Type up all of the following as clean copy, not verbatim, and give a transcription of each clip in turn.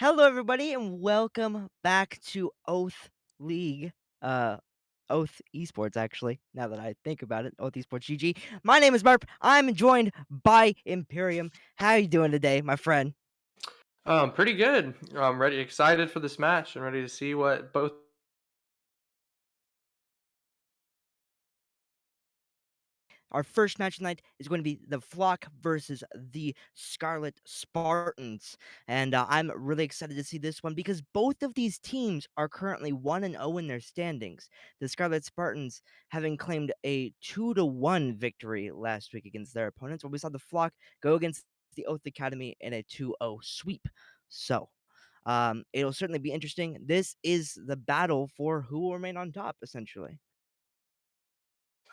Hello, everybody, and welcome back to Oath League. Uh, Oath Esports, actually. Now that I think about it, Oath Esports GG. My name is Burp. I'm joined by Imperium. How you doing today, my friend? Pretty good. I'm ready, excited for this match, and ready to see what both. Our first match tonight is going to be the Flock versus the Scarlet Spartans. And I'm really excited to see this one because both of these teams are currently 1-0 in their standings. The Scarlet Spartans having claimed a 2-1 victory last week against their opponents, while we saw the Flock go against the Oath Academy in a 2-0 sweep. So, it'll certainly be interesting. This is the battle for who will remain on top, essentially.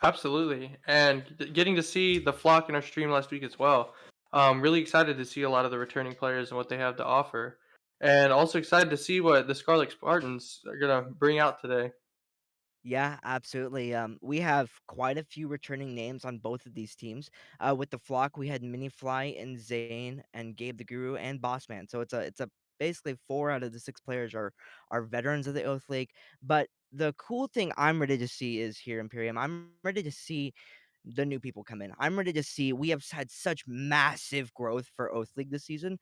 Absolutely, and getting to see the flock in our stream last week as well. Really excited to see a lot of the returning players and what they have to offer, and also excited to see what the Scarlet Spartans are gonna bring out today. Yeah, absolutely. We have quite a few returning names on both of these teams. With the flock, we had Minifly and Zane and Gabe the Guru and Bossman. So it's a basically 4 out of the 6 players are veterans of the Oath League. But the cool thing I'm ready to see is here, Imperium. I'm ready to see the new people come in. I'm ready to see we have had such massive growth for Oath League this season.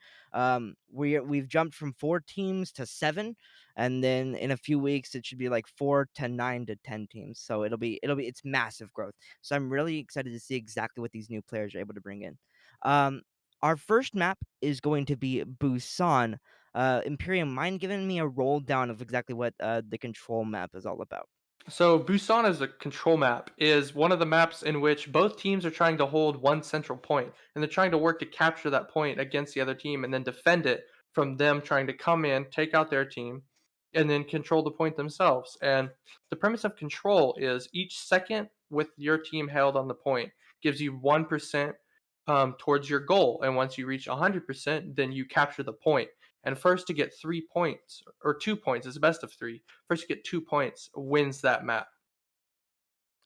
We've jumped from 4 teams to 7, and then in a few weeks it should be like 4 to 9 to 10 teams. So it'll be it's massive growth. So I'm really excited to see exactly what these new players are able to bring in. Um, our first map is going to be Busan. Imperium, mind giving me a roll down of exactly what the control map is all about? So Busan as a control map is one of the maps in which both teams are trying to hold one central point, and they're trying to work to capture that point against the other team and then defend it from them trying to come in, take out their team, and then control the point themselves. And the premise of control is each second with your team held on the point gives you 1% towards your goal, and once you reach 100%, then you capture the point. And first to get 3 points or 2 points is the best of three. First to get 2 points wins that map.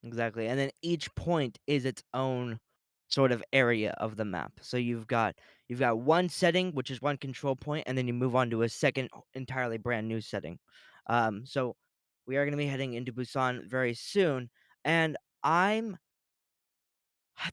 Exactly, and then each point is its own sort of area of the map. So you've got one setting, which is one control point, and then you move on to a second entirely brand new setting. So we are going to be heading into Busan very soon, and I'm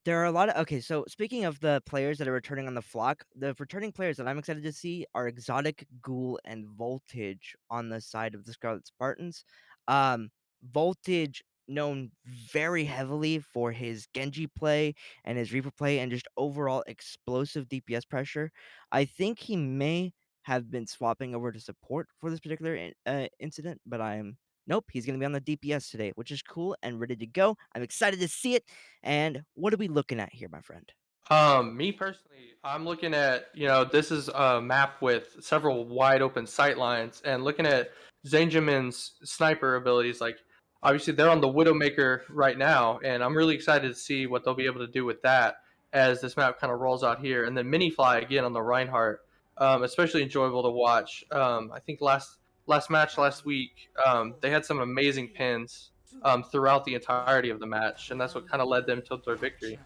there are a lot of okay, so speaking of the players that are returning on the flock, the returning players that I'm excited to see are Exotic, Ghoul, and Voltage on the side of the Scarlet Spartans. Voltage known very heavily for his Genji play and his Reaper play and just overall explosive DPS pressure. I think he may have been swapping over to support for this particular incident, but I'm nope, he's gonna be on the DPS today, which is cool and ready to go. I'm excited to see it. And what are we looking at here, my friend? Me personally, I'm looking at, this is a map with several wide open sight lines and looking at Zanjamin's sniper abilities. Like, obviously, they're on the Widowmaker right now, and I'm really excited to see what they'll be able to do with that as this map kind of rolls out here. And then Minifly again on the Reinhardt, especially enjoyable to watch. I think last match last week, they had some amazing pins throughout the entirety of the match, and that's what kind of led them to their victory.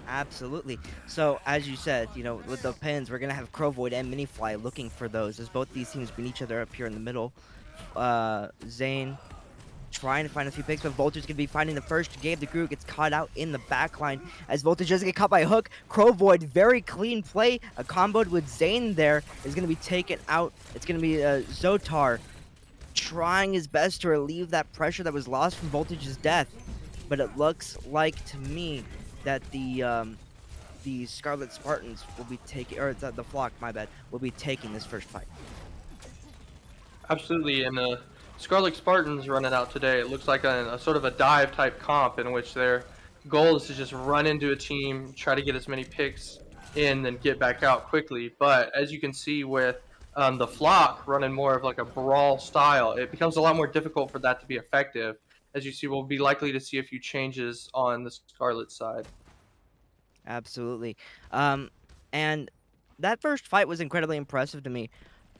Absolutely. So, as you said, with the pins, we're gonna have Crowvoid and Minifly looking for those, as both these teams meet each other up here in the middle. Zane trying to find a few picks, but Voltage gonna be finding the first. Gabe the Groot gets caught out in the back line as Voltage doesn't get caught by a hook. Crowvoid, very clean play. A comboed with Zane there is gonna be taken out. It's gonna be Zotar trying his best to relieve that pressure that was lost from Voltage's death. But it looks like to me that the Scarlet Spartans will be taking, or the Flock, my bad, will be taking this first fight. Absolutely, and the Scarlet Spartans running out today. It looks like a sort of a dive type comp in which their goal is to just run into a team, try to get as many picks in, then get back out quickly. But as you can see with the Flock running more of like a brawl style, it becomes a lot more difficult for that to be effective. As you see, we'll be likely to see a few changes on the Scarlet side. Absolutely. Um, and that first fight was incredibly impressive to me.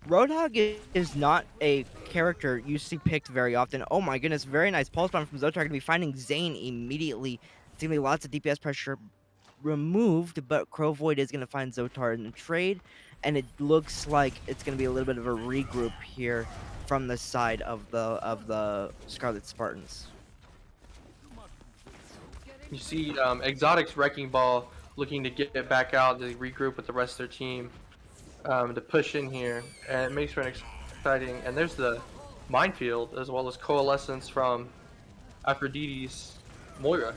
Roadhog is not a character you see picked very often. Oh my goodness, very nice pulse bomb from Zotar. Gonna be finding Zane immediately. It's gonna be lots of DPS pressure removed, but Crowvoid is gonna find Zotar in the trade, and it looks like it's gonna be a little bit of a regroup here from the side of the Scarlet Spartans. You see Exotic's Wrecking Ball looking to get back out to regroup with the rest of their team. To push in here, and it makes for an exciting. And there's the minefield as well as coalescence from Aphrodite's Moira.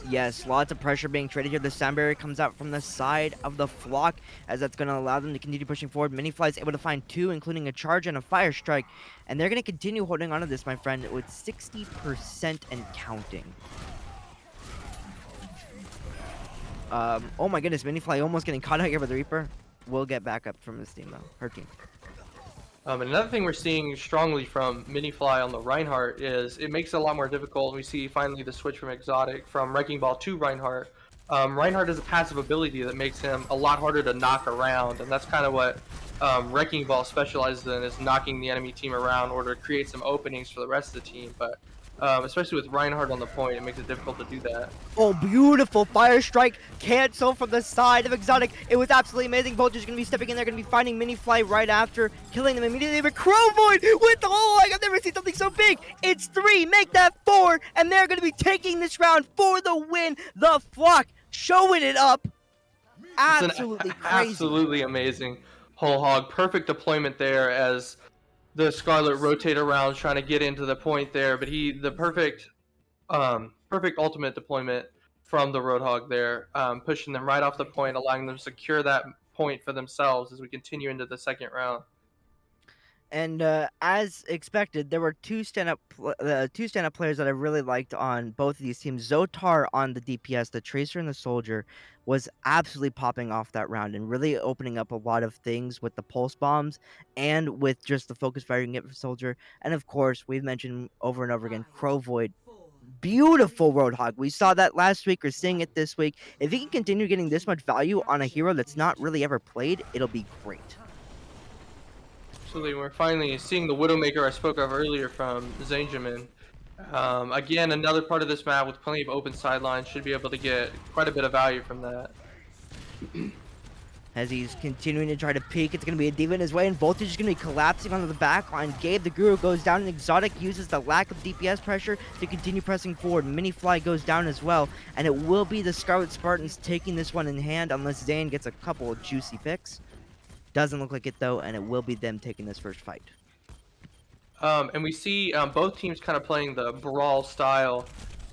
Yes, lots of pressure being traded here. The sound barrier comes out from the side of the flock, as that's going to allow them to continue pushing forward. Minifly is able to find 2, including a charge and a fire strike, and they're going to continue holding on to this, my friend, with 60% and counting. Oh my goodness, Minifly almost getting caught out here by the Reaper. Will get back up from his team, though. Her team. And another thing we're seeing strongly from Minifly on the Reinhardt is it makes it a lot more difficult. We see finally the switch from Exotic from Wrecking Ball to Reinhardt. Reinhardt has a passive ability that makes him a lot harder to knock around, and that's kind of what Wrecking Ball specializes in is knocking the enemy team around in order to create some openings for the rest of the team. But especially with Reinhardt on the point, it makes it difficult to do that. Oh, beautiful fire strike cancel from the side of Exotic. It was absolutely amazing. Voltage going to be stepping in there, going to be finding Mini Fly right after, killing them immediately. But Crowvoid with the whole, like, I've never seen something so big. It's 3, make that 4, and they're going to be taking this round for the win. The Flock showing it up. It's an Absolutely crazy. absolutely amazing whole hog. Perfect deployment there as the Scarlet rotate around trying to get into the point there, but the perfect ultimate deployment from the Roadhog there, pushing them right off the point, allowing them to secure that point for themselves as we continue into the second round. And as expected, there were two stand-up players that I really liked on both of these teams. Zotar on the DPS, the Tracer and the Soldier, was absolutely popping off that round and really opening up a lot of things with the pulse bombs and with just the focus fire you can get for Soldier. And of course, we've mentioned over and over again, Crowvoid. Beautiful Roadhog. We saw that last week. We're seeing it this week. If he can continue getting this much value on a hero that's not really ever played, it'll be great. Absolutely, we're finally seeing the Widowmaker I spoke of earlier from Zanjamin. Again, another part of this map with plenty of open sidelines, should be able to get quite a bit of value from that. As he's continuing to try to peek, it's going to be a diva in his way, and Voltage is going to be collapsing onto the back line. Gabe the Guru goes down, and Exotic uses the lack of DPS pressure to continue pressing forward. Mini Fly goes down as well, and it will be the Scarlet Spartans taking this one in hand unless Zane gets a couple of juicy picks. Doesn't look like it, though, and it will be them taking this first fight. And we see both teams kind of playing the brawl style,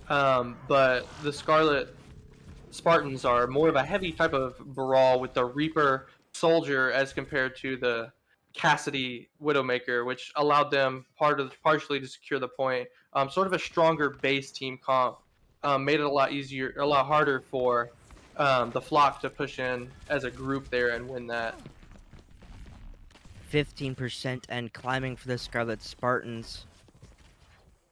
but the Scarlet Spartans are more of a heavy type of brawl with the Reaper Soldier as compared to the Cassidy Widowmaker, which allowed them partially to secure the point. Sort of a stronger base team comp, made it a lot easier, a lot harder for the Flock to push in as a group there and win that. 15% and climbing for the Scarlet Spartans.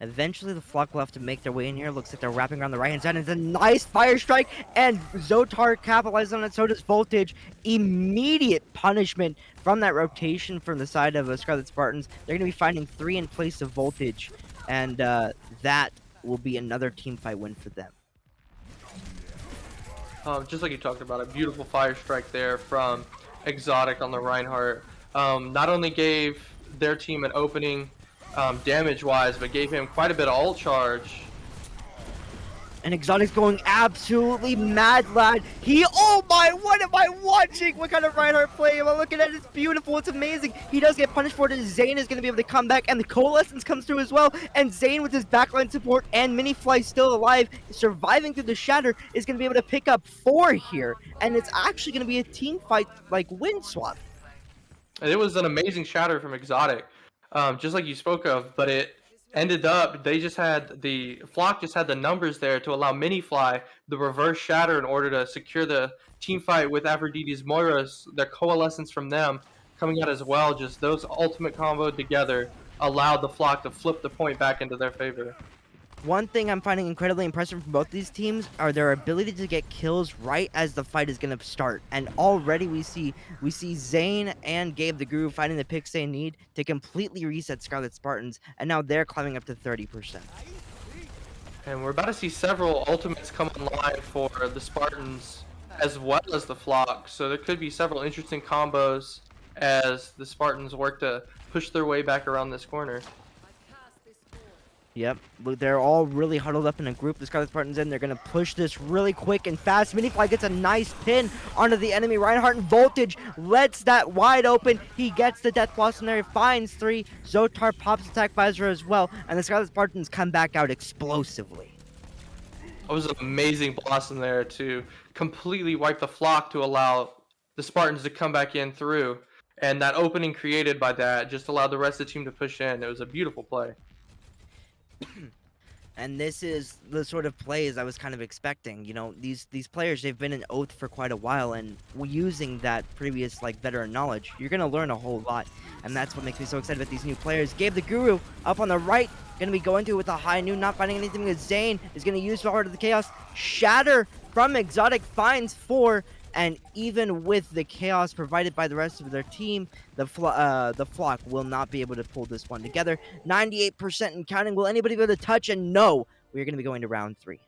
Eventually, the Flock will have to make their way in here. Looks like they're wrapping around the right-hand side. It's a nice fire strike, and Zotar capitalizes on it. So does Voltage. Immediate punishment from that rotation from the side of the Scarlet Spartans. They're going to be finding 3 in place of Voltage, and that will be another team fight win for them. Just like you talked about, a beautiful fire strike there from Exotic on the Reinhardt. Not only gave their team an opening damage-wise, but gave him quite a bit of ult charge. And Exotic's going absolutely mad, lad. Oh my, what am I watching? What kind of Reinhardt play am I looking at? It's beautiful, it's amazing. He does get punished for it, and Zane is going to be able to come back, and the Coalescence comes through as well. And Zane with his backline support and Mini Fly still alive, surviving through the Shatter, is going to be able to pick up 4 here. And it's actually going to be a team fight, like win swap. And it was an amazing shatter from Exotic, just like you spoke of, but it ended up, the Flock just had the numbers there to allow Mini Fly the reverse shatter in order to secure the team fight with Aphrodite's Moiras, the Coalescence from them coming out as well. Just those ultimate combo together allowed the Flock to flip the point back into their favor. One thing I'm finding incredibly impressive from both these teams are their ability to get kills right as the fight is going to start. And already we see Zane and Gabe the Guru finding the picks they need to completely reset Scarlet Spartans, and now they're climbing up to 30%. And we're about to see several ultimates come online for the Spartans as well as the Flock, so there could be several interesting combos as the Spartans work to push their way back around this corner. Yep, they're all really huddled up in a group. The Scarlet Spartans in. They're going to push this really quick and fast. Minifly gets a nice pin onto the enemy. Reinhardt and Voltage lets that wide open. He gets the Death Blossom there. Finds 3. Zotar pops Attack Visor as well. And the Scarlet Spartans come back out explosively. It was an amazing blossom there to completely wipe the Flock to allow the Spartans to come back in through. And that opening created by that just allowed the rest of the team to push in. It was a beautiful play. And this is the sort of plays I was kind of expecting. You know, these players, they've been in Oath for quite a while, and using that previous, like, veteran knowledge, you're going to learn a whole lot. And that's what makes me so excited about these new players. Gabe the Guru up on the right, going to be going through with a high noon, not finding anything with Zane, is going to use the Heart of the Chaos. Shatter from Exotic finds 4. And even with the chaos provided by the rest of their team, the Flock will not be able to pull this one together. 98% and counting. Will anybody be able to touch? And no, we're going to be going to round 3.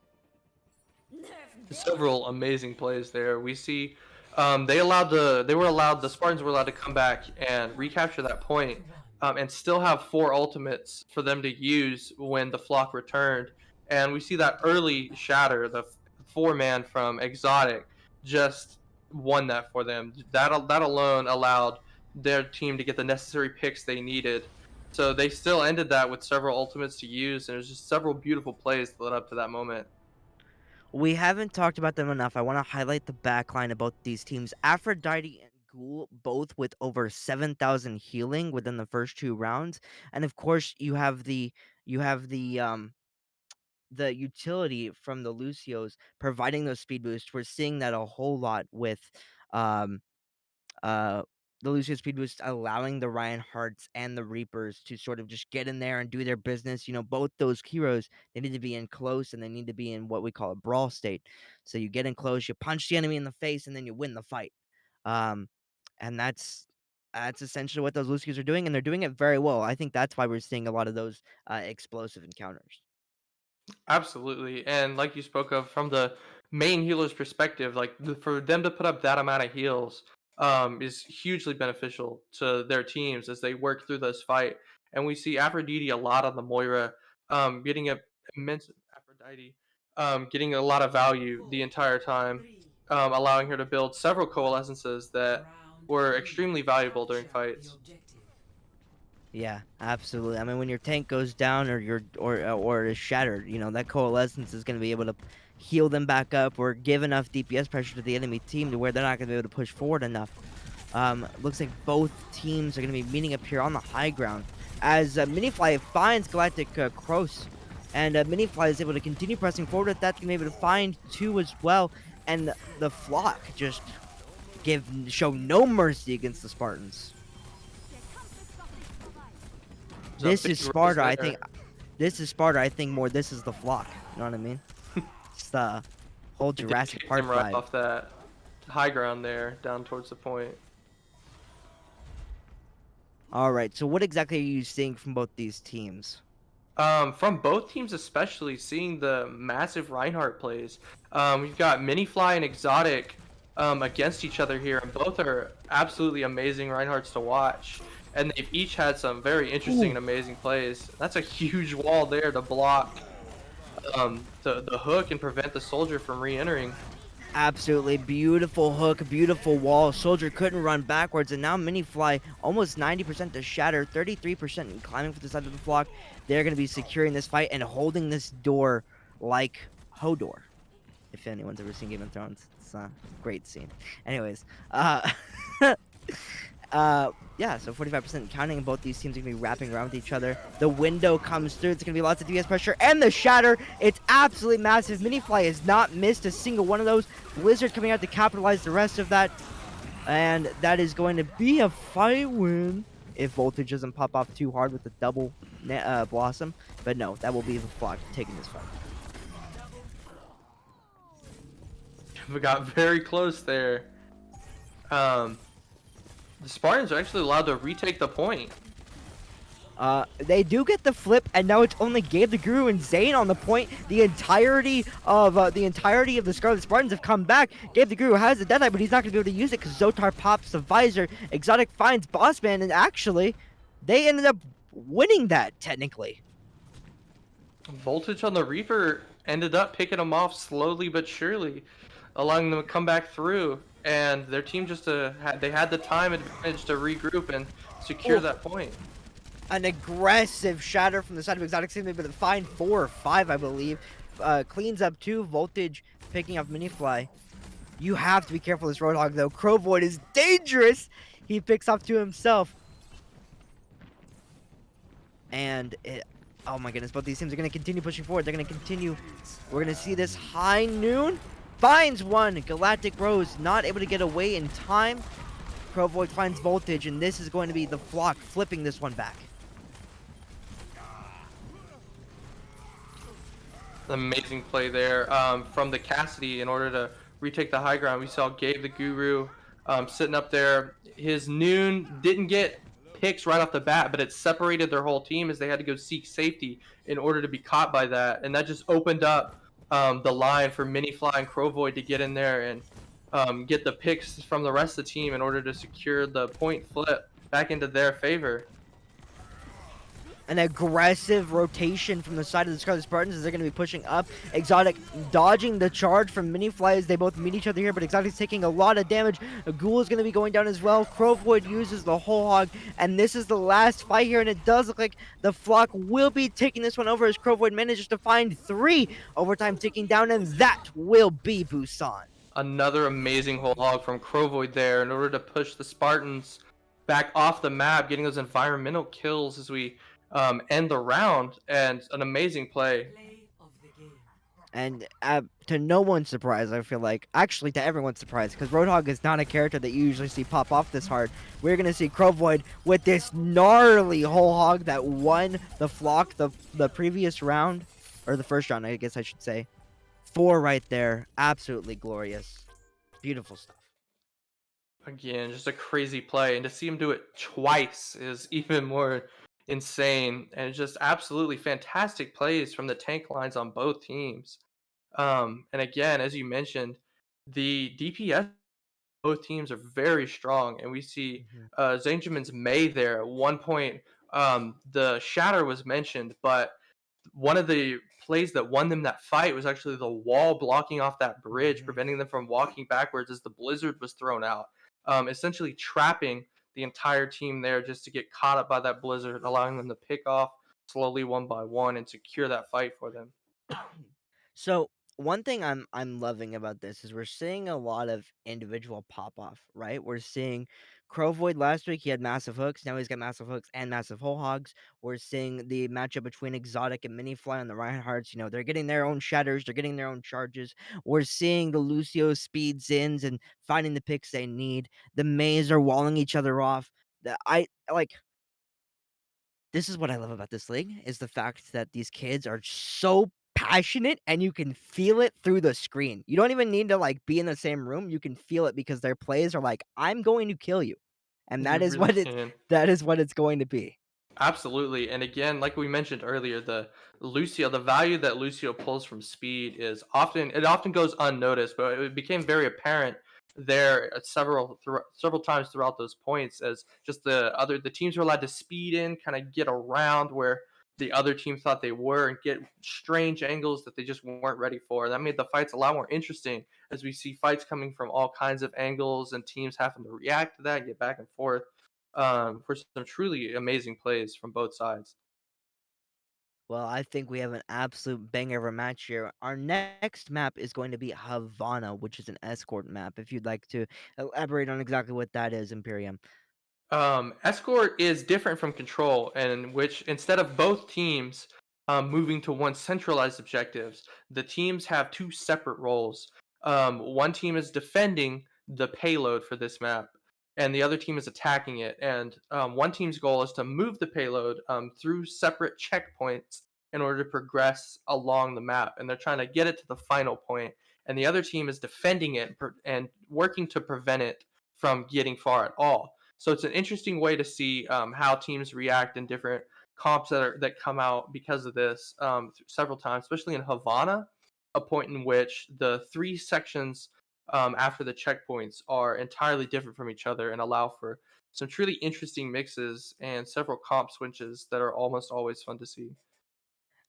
Several amazing plays there. We see the Spartans were allowed to come back and recapture that point, and still have four ultimates for them to use when the flock returned. And we see that early shatter, the four man from Exotic, just won that for them. That alone allowed their team to get the necessary picks they needed. So they still ended that with several ultimates to use, and there's just several beautiful plays that led up to that moment. We haven't talked about them enough. I want to highlight the backline about these teams. Aphrodite and Ghoul both with over 7,000 healing within the first 2 rounds. And of course, you have the utility from the Lucios providing those speed boosts. We're seeing that a whole lot with um uh the Lucio speed boost allowing the Reinhardts and the Reapers to sort of just get in there and do their business. Both those heroes, they need to be in close and they need to be in what we call a brawl state. So you get in close, you punch the enemy in the face, and then you win the fight. Um, and that's essentially what those Lucios are doing, and they're doing it very well. I think that's why we're seeing a lot of those explosive encounters. Absolutely. And like you spoke of from the main healer's perspective, like for them to put up that amount of heals is hugely beneficial to their teams as they work through this fight. And we see Aphrodite a lot on the Moira, getting a immense Aphrodite, getting a lot of value the entire time, allowing her to build several coalescences that were extremely valuable during fights. Yeah, absolutely. I mean, when your tank goes down or is shattered, that coalescence is going to be able to heal them back up or give enough DPS pressure to the enemy team to where they're not going to be able to push forward enough. Looks like both teams are going to be meeting up here on the high ground as Minifly finds Galactic Cross, and Minifly is able to continue pressing forward with that. Going to be able to find two as well, and the Flock just show no mercy against the Spartans. There's a This big is rose Sparta. I think there. this is Sparta. I think more. This is the Flock. You know what I mean? It's the whole They just Jurassic kicked Park him right vibe. off that high ground there, down towards the point. All right. So what exactly are you seeing from both these teams? From both teams, especially seeing the massive Reinhardt plays. We've got Minifly and Exotic against each other here, and both are absolutely amazing Reinhardts to watch. And they've each had some very interesting Ooh. and amazing plays. That's a huge wall there to block the hook and prevent the soldier from re-entering. Absolutely beautiful hook, beautiful wall. Soldier couldn't run backwards, and now Minifly almost 90% to shatter, 33% in climbing for the side of the Flock. They're going to be securing this fight and holding this door like Hodor. If anyone's ever seen Game of Thrones, it's a great scene. Anyways, yeah, so 45% counting. Both these teams are going to be wrapping around with each other. The window comes through. It's going to be lots of DPS pressure. And the shatter. It's absolutely massive. Minifly has not missed a single one of those. Blizzard coming out to capitalize the rest of that. And that is going to be a fight win if Voltage doesn't pop off too hard with the double Blossom. But no, that will be the Flock taking this fight. We got very close there. Um, the Spartans are actually allowed to retake the point. They do get the flip, and now it's only Gabe the Guru and Zane on the point. The entirety of the Scarlet Spartans have come back. Gabe the Guru has the deadline, but he's not going to be able to use it because Zotar pops the visor. Exotic finds Bossman, and actually, they ended up winning that technically. Voltage on the Reaper ended up picking them off slowly but surely, allowing them to come back through. And their team just they had the time advantage to regroup and secure Oh, that point. an aggressive shatter from the side of Exotic seems to be able to find 4 or 5, I believe. Cleans up 2. Voltage picking up Minifly. You have to be careful with this Roadhog, though. Crowvoid is dangerous. He picks off 2 himself. And oh my goodness, both these teams are going to continue pushing forward. They're going to continue. We're going to see this high noon. Finds 1. Galactic Rose not able to get away in time. Crowvoid finds Voltage, and this is going to be the Flock flipping this one back. Amazing play there from the Cassidy in order to retake the high ground. We saw Gabe the Guru sitting up there. His noon didn't get picks right off the bat, but it separated their whole team as they had to go seek safety in order to be caught by that. And that just opened up the line for Mini Fly and Crovoid to get in there and get the picks from the rest of the team in order to secure the point flip back into their favor. An aggressive rotation from the side of the Scarlet Spartans as they're going to be pushing up. Exotic dodging the charge from Mini Fly as they both meet each other here, but Exotic's taking a lot of damage. A Ghoul is going to be going down as well. Crovoid uses the whole hog, and this is the last fight here, and it does look like the Flock will be taking this one over as Crovoid manages to find 3 overtime ticking down, and that will be Busan. Another amazing whole hog from Crovoid there in order to push the Spartans back off the map, getting those environmental kills as we end the round, and an amazing play. And to no one's surprise, I feel like, actually to everyone's surprise, because Roadhog is not a character that you usually see pop off this hard. We're going to see Crovoid with this gnarly whole hog that won the Flock the previous round, or the first round, I guess I should say. 4 right there. Absolutely glorious. Beautiful stuff. Again, just a crazy play, and to see him do it twice is even more insane. And just absolutely fantastic plays from the tank lines on both teams. And again, as you mentioned, the DPS both teams are very strong, and we see Mhm. Zanjamin's May there. At one point, the Shatter was mentioned, but one of the plays that won them that fight was actually the wall blocking off that bridge, Mhm. preventing them from walking backwards as the blizzard was thrown out, essentially trapping the entire team there just to get caught up by that blizzard, allowing them to pick off slowly one by one and secure that fight for them. So one thing I'm loving about this is we're seeing a lot of individual pop off, right? We're seeing Crovoid last week, he had massive hooks. Now he's got massive hooks and massive whole hogs. We're seeing the matchup between Exotic and Mini Fly on the Reinhardts. They're getting their own shatters, they're getting their own charges. We're seeing the Lucio speed Zins and finding the picks they need. The Maze are walling each other off. I like this is what I love about this league, is the fact that these kids are so passionate and you can feel it through the screen. You don't even need to, like, be in the same room, you can feel it because their plays are like, "I'm going to kill you." And You really can. that is what it's going to be. Absolutely. And again, like we mentioned earlier, the value that Lucio pulls from speed is often goes unnoticed, but it became very apparent there at several times throughout those points as just the teams were allowed to speed in, kind of get around where the other team thought they were and get strange angles that they just weren't ready for. That made the fights a lot more interesting as we see fights coming from all kinds of angles and teams having to react to that, get back and forth for some truly amazing plays from both sides. Well, I think we have an absolute banger of a match here. Our next map is going to be Havana, which is an escort map, if you'd like to elaborate on exactly what that is, Imperium. Escort is different from Control, in which instead of both teams moving to one centralized objectives, the teams have two separate roles. One team is defending the payload for this map, and the other team is attacking it. And one team's goal is to move the payload through separate checkpoints in order to progress along the map. And they're trying to get it to the final point, and the other team is defending it and working to prevent it from getting far at all. So it's an interesting way to see how teams react in different comps that come out because of this several times, especially in Havana, a point in which the three sections after the checkpoints are entirely different from each other and allow for some truly interesting mixes and several comp switches that are almost always fun to see.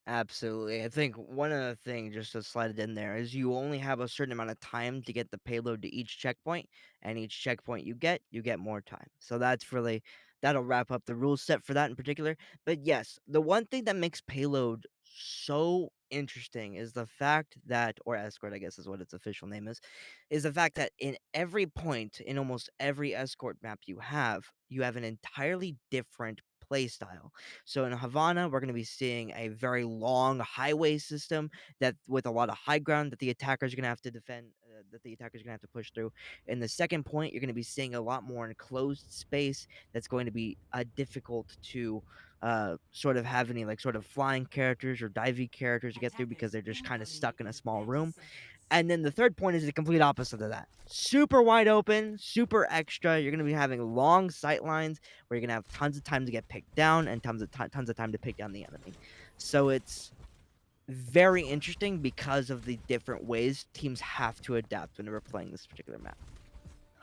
Absolutely. I think one other thing, just to slide it in there, is you only have a certain amount of time to get the payload to each checkpoint, and each checkpoint you get more time. So that'll wrap up the rule set for that in particular. But yes, the one thing that makes payload so interesting is the fact that, or escort, I guess is what its official name is the fact that in every point, in almost every escort map you have an entirely different play style. So in Havana, we're going to be seeing a very long highway system that with a lot of high ground that the attackers are going to have to defend, that the attackers are going to have to push through. In the second point, you're going to be seeing a lot more enclosed space that's going to be difficult to sort of have any like sort of flying characters or diving characters to get through because they're just kind of stuck in a small room. And then the third point is the complete opposite of that. Super wide open, super extra. You're going to be having long sight lines where you're going to have tons of time to get picked down and tons of time to pick down the enemy. So it's very interesting because of the different ways teams have to adapt when we're playing this particular map.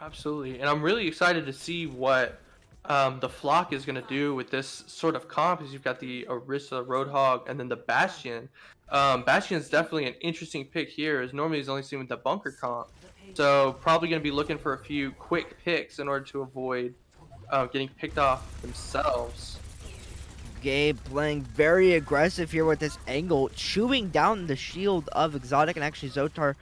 Absolutely, and I'm really excited to see what the Flock is going to do with this sort of comp. Because you've got the Orisa Roadhog and then the Bastion. Bastion is definitely an interesting pick here, as normally he's only seen with the Bunker comp. So probably going to be looking for a few quick picks in order to avoid getting picked off themselves. Gabe playing very aggressive here with this angle, chewing down the shield of Exotic, and actually Zotar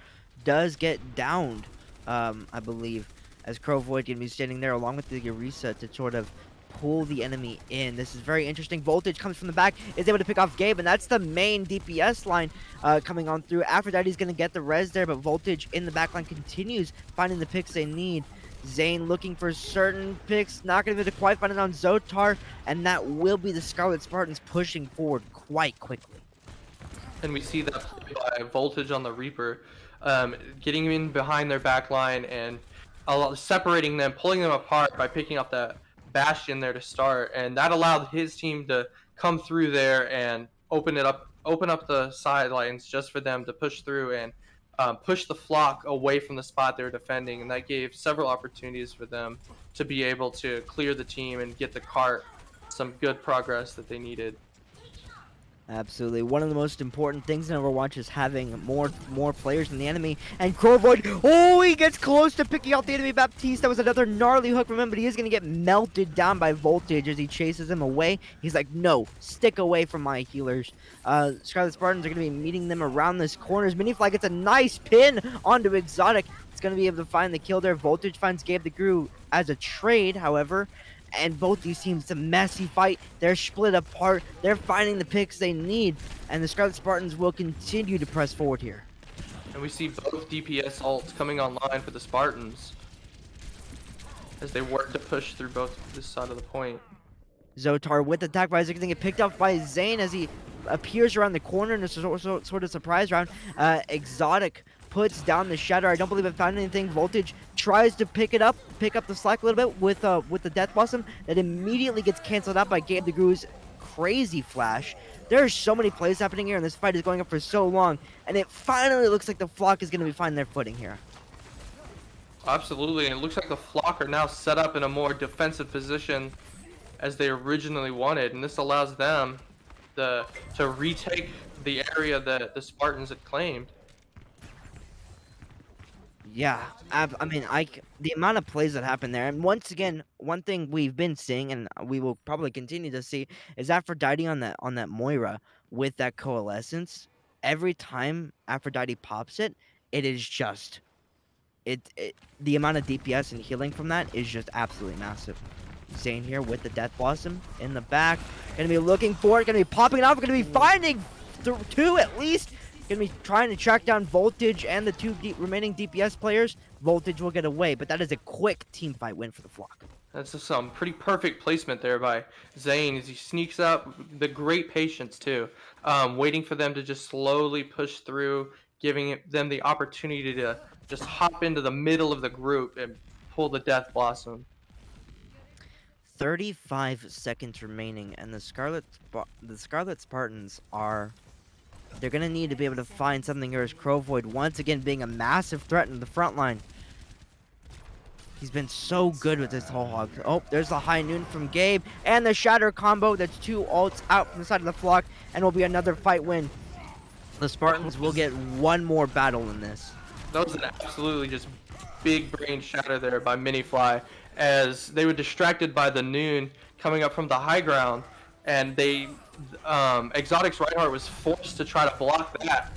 does get downed, I believe, as Crow Void can be standing there along with the Orisa to sort of pull the enemy in. This is very interesting. Voltage comes from the back, is able to pick off Gabe, and that's the main DPS line coming on through. Aphrodite's going to get the res there, but Voltage in the back line continues finding the picks they need. Zane looking for certain picks, not going to be able to quite find it on Zotar, and that will be the Scarlet Spartans pushing forward quite quickly. And we see that play by Voltage on the Reaper, getting in behind their back line and separating them, pulling them apart by picking up that Bastion there to start, and that allowed his team to come through there and open up the sidelines just for them to push through and push the Flock away from the spot they were defending, and that gave several opportunities for them to be able to clear the team and get the cart some good progress that they needed. Absolutely. One of the most important things in Overwatch is having more players than the enemy. And Crowvoid, oh, he gets close to picking out the enemy Baptiste. That was another gnarly hook from him, but he is going to get melted down by Voltage as he chases him away. He's like, no, stick away from my healers. Scarlet Spartans are going to be meeting them around this corner. As Minifly gets a nice pin onto Exotic. It's going to be able to find the kill there. Voltage finds Gabe the Gru as a trade, however. And both these teams, it's a messy fight. They're split apart. They're finding the picks they need. And the Scarlet Spartans will continue to press forward here. And we see both DPS ults coming online for the Spartans as they work to push through both this side of the point. Zotar with the attack visor getting it picked up by Zane as he appears around the corner in a sort of surprise round. Exotic puts down the shatter. I don't believe I found anything. Voltage tries to pick up the slack a little bit with the Death Blossom. That immediately gets canceled out by Gabe the Gru's crazy flash. There are so many plays happening here, and this fight is going on for so long. And it finally looks like the Flock is going to be finding their footing here. Absolutely, and it looks like the Flock are now set up in a more defensive position as they originally wanted, and this allows them to retake the area that the Spartans had claimed. Yeah, I mean, the amount of plays that happen there, and once again, one thing we've been seeing, and we will probably continue to see, is Aphrodite on that Moira with that coalescence. Every time Aphrodite pops it, it is just the amount of DPS and healing from that is just absolutely massive. Zane here with the Death Blossom in the back, gonna be looking for it, gonna be popping it off, gonna be finding two at least. Gonna be trying to track down Voltage and the two remaining DPS players. Voltage will get away, but that is a quick team fight win for the Flock. That's just some pretty perfect placement there by Zane as he sneaks up. The great patience too, waiting for them to just slowly push through, giving them the opportunity to just hop into the middle of the group and pull the Death Blossom. 35 seconds remaining, and the Scarlet Spartans are. They're gonna need to be able to find something here as Crowvoid once again being a massive threat in the front line. He's been so good with this whole hog. Oh, there's the high noon from Gabe and the shatter combo. That's two ults out from the side of the Flock, and will be another fight win. The Spartans will get one more battle in this. That was an absolutely just big brain shatter there by Minifly as they were distracted by the noon coming up from the high ground, and they Exotic's Reinhardt was forced to try to block that.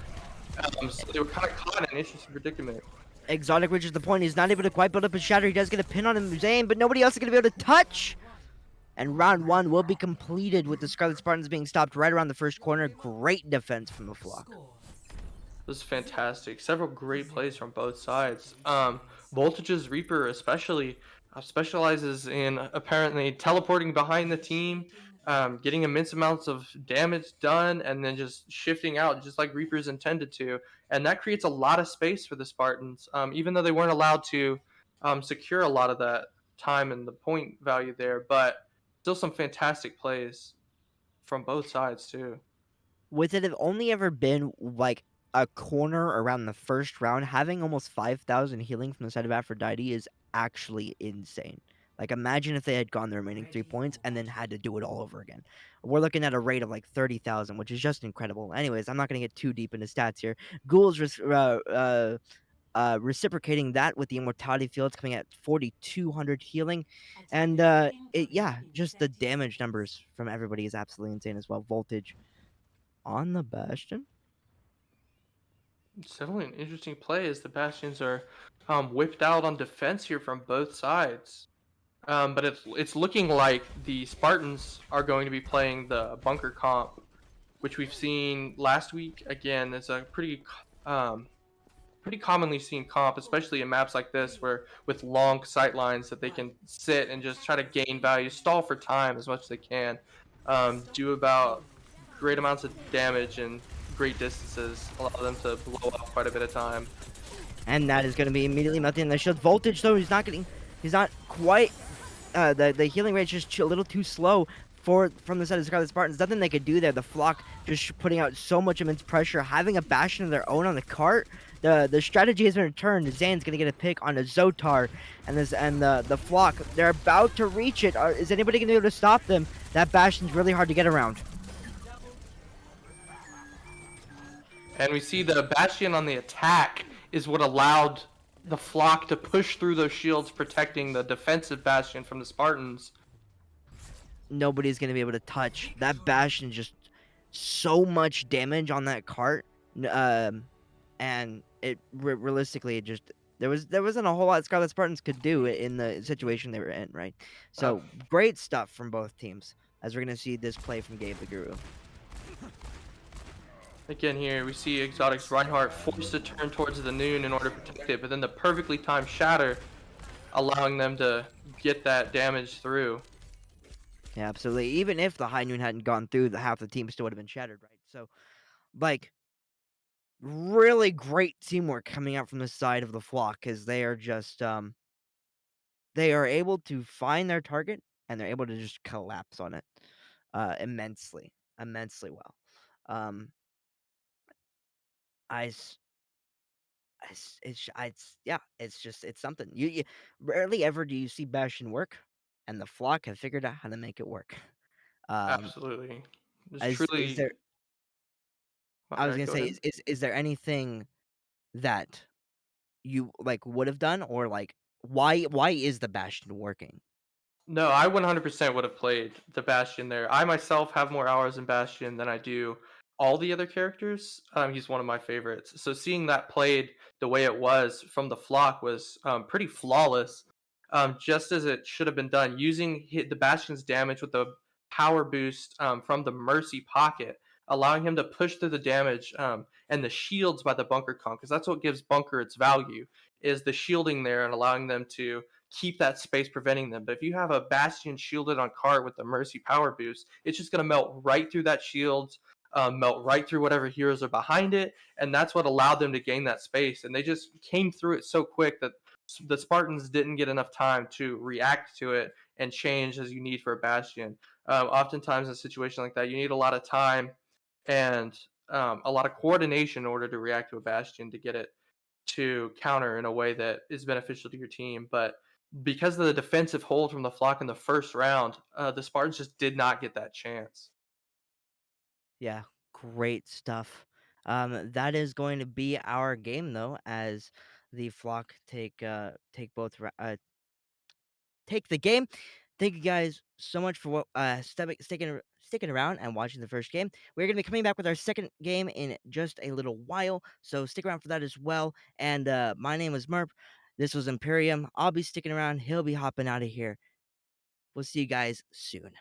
So they were kind of caught in an interesting predicament. Exotic reaches the point. He's not able to quite build up his shatter. He does get a pin on him, Zane, but nobody else is going to be able to touch. And round one will be completed with the Scarlet Spartans being stopped right around the first corner. Great defense from the Flock. This is fantastic. Several great plays from both sides. Voltage's Reaper especially specializes in apparently teleporting behind the team getting immense amounts of damage done, and then just shifting out just like Reapers intended to. And that creates a lot of space for the Spartans, even though they weren't allowed to secure a lot of that time and the point value there. But still, some fantastic plays from both sides too. With it have only ever been, like, a corner around the first round, having almost 5,000 healing from the side of Aphrodite is actually insane. Like, imagine if they had gone the remaining 3 points and then had to do it all over again. We're looking at a rate of, like, 30,000, which is just incredible. Anyways, I'm not gonna get too deep into stats here. Ghoul's reciprocating that with the immortality fields coming at 4,200 healing, and yeah, just the damage numbers from everybody is absolutely insane as well. Voltage on the Bastion. It's definitely an interesting play as the Bastions are whipped out on defense here from both sides. But it's looking like the Spartans are going to be playing the bunker comp, which we've seen last week. Again, it's a pretty commonly seen comp, especially in maps like this, where with long sight lines that they can sit and just try to gain value, stall for time as much as they can, do about great amounts of damage and great distances, allow them to blow up quite a bit of time. And that is going to be immediately melting in the shield. Voltage, though, he's not quite, the healing rate is just a little too slow from the side of Scarlet Spartans. Nothing they could do there. The flock just putting out so much immense pressure, having a Bastion of their own on the cart. The strategy has been returned. Zan's gonna get a pick on a Zotar, and the flock. They're about to reach it. Is anybody gonna be able to stop them? That Bastion's really hard to get around. And we see the Bastion on the attack is what allowed the flock to push through those shields, protecting the defensive Bastion from the Spartans. Nobody's gonna be able to touch that Bastion. Just so much damage on that cart, and realistically, it just there wasn't a whole lot Scarlet Spartans could do in the situation they were in, right? Uh, So great stuff from both teams, as we're gonna see this play from Gabe the Guru. Again, here we see Exotic's Reinhardt forced to turn towards the Noon in order to protect it, but then the perfectly timed Shatter allowing them to get that damage through. Yeah, absolutely. Even if the High Noon hadn't gone through, the half the team still would have been shattered, right? So, like, really great teamwork coming out from the side of the flock, because they are just they are able to find their target and they're able to just collapse on it immensely well. Um, I, s- yeah, it's just it's something. You rarely ever do you see Bastion work, and the flock have figured out how to make it work. Um, Absolutely. It's is there? truly. I was Yeah, gonna go say, ahead. is there anything that you like would have done, or like why is the Bastion working? No, I 100% would have played the Bastion there. I myself have more hours in Bastion than I do all the other characters. He's one of my favorites. So seeing that played the way it was from the flock was pretty flawless, just as it should have been done. Using the Bastion's damage with the power boost from the Mercy pocket, allowing him to push through the damage and the shields by the Bunker Con, because that's what gives Bunker its value, is the shielding there and allowing them to keep that space preventing them. But if you have a Bastion shielded on cart with the Mercy power boost, it's just going to melt right through that shield, melt right through whatever heroes are behind it, and that's what allowed them to gain that space. And they just came through it so quick that the Spartans didn't get enough time to react to it and change as you need for a Bastion. Oftentimes in a situation like that, you need a lot of time and a lot of coordination in order to react to a Bastion to get it to counter in a way that is beneficial to your team. But because of the defensive hold from the flock in the first round, the Spartans just did not get that chance. Yeah, great stuff. That is going to be our game though, as the flock take take the game. Thank you guys so much for sticking around and watching the first game. We're going to be coming back with our second game in just a little while, so stick around for that as well. And my name is Merp. This was Imperium. I'll be sticking around. He'll be hopping out of here. We'll see you guys soon.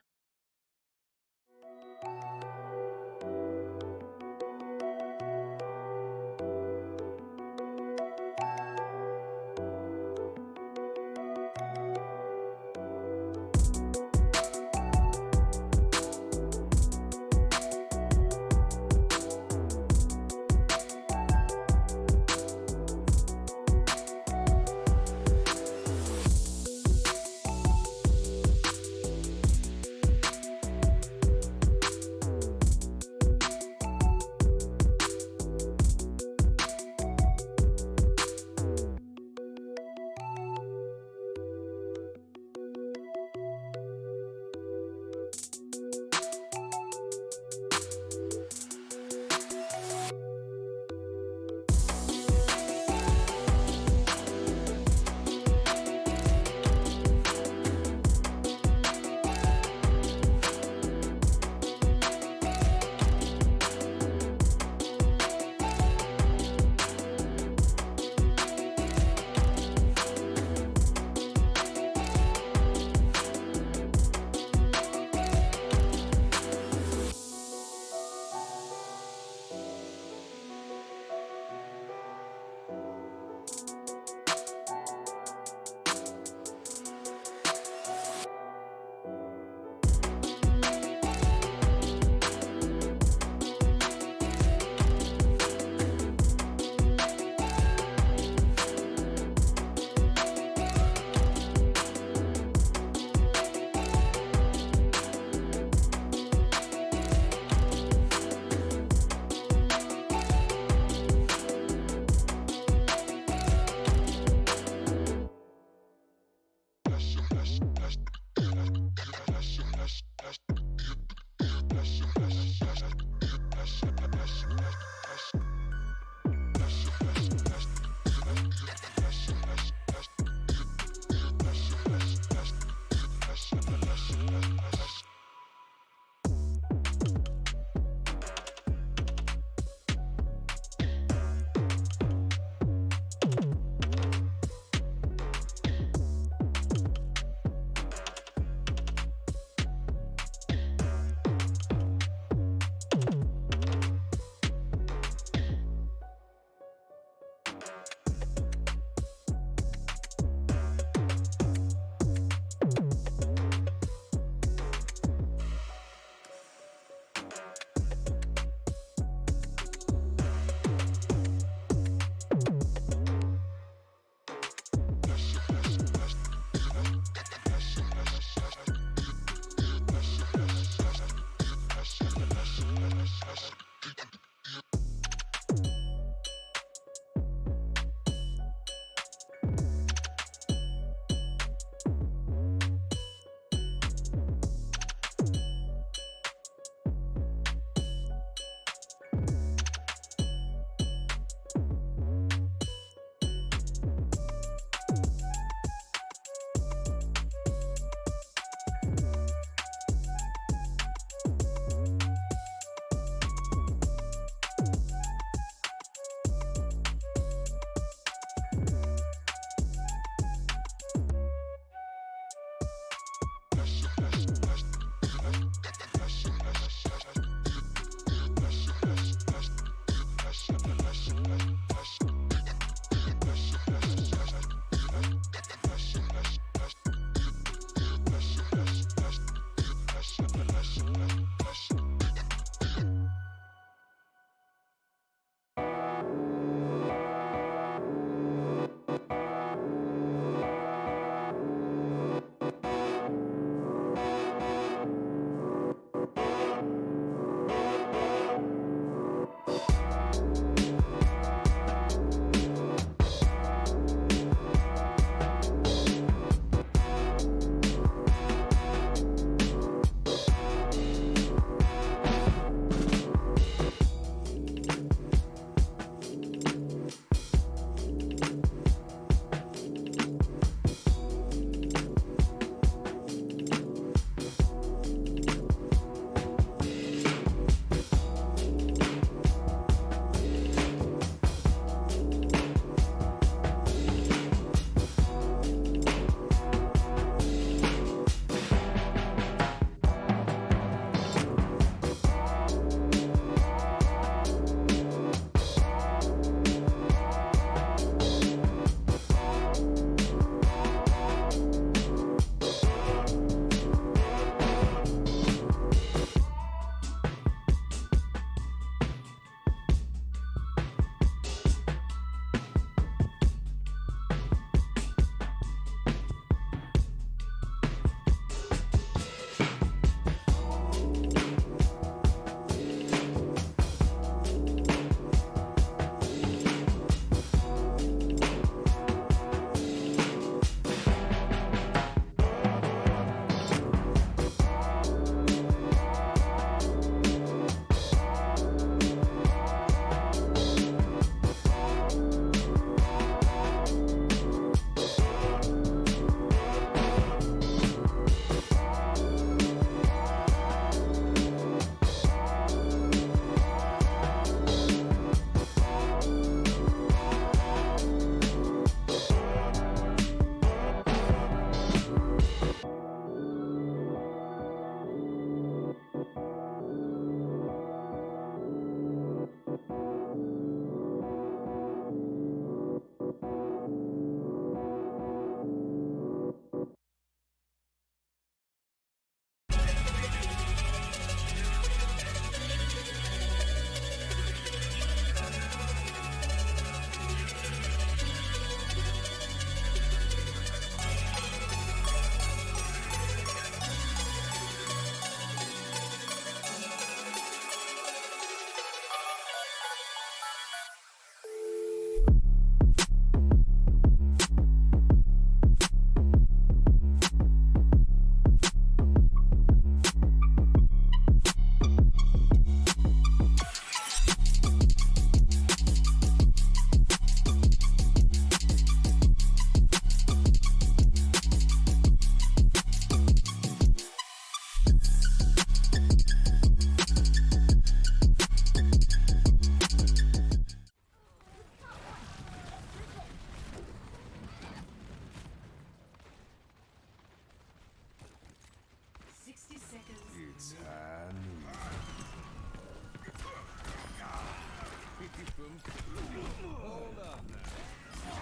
Hold up now.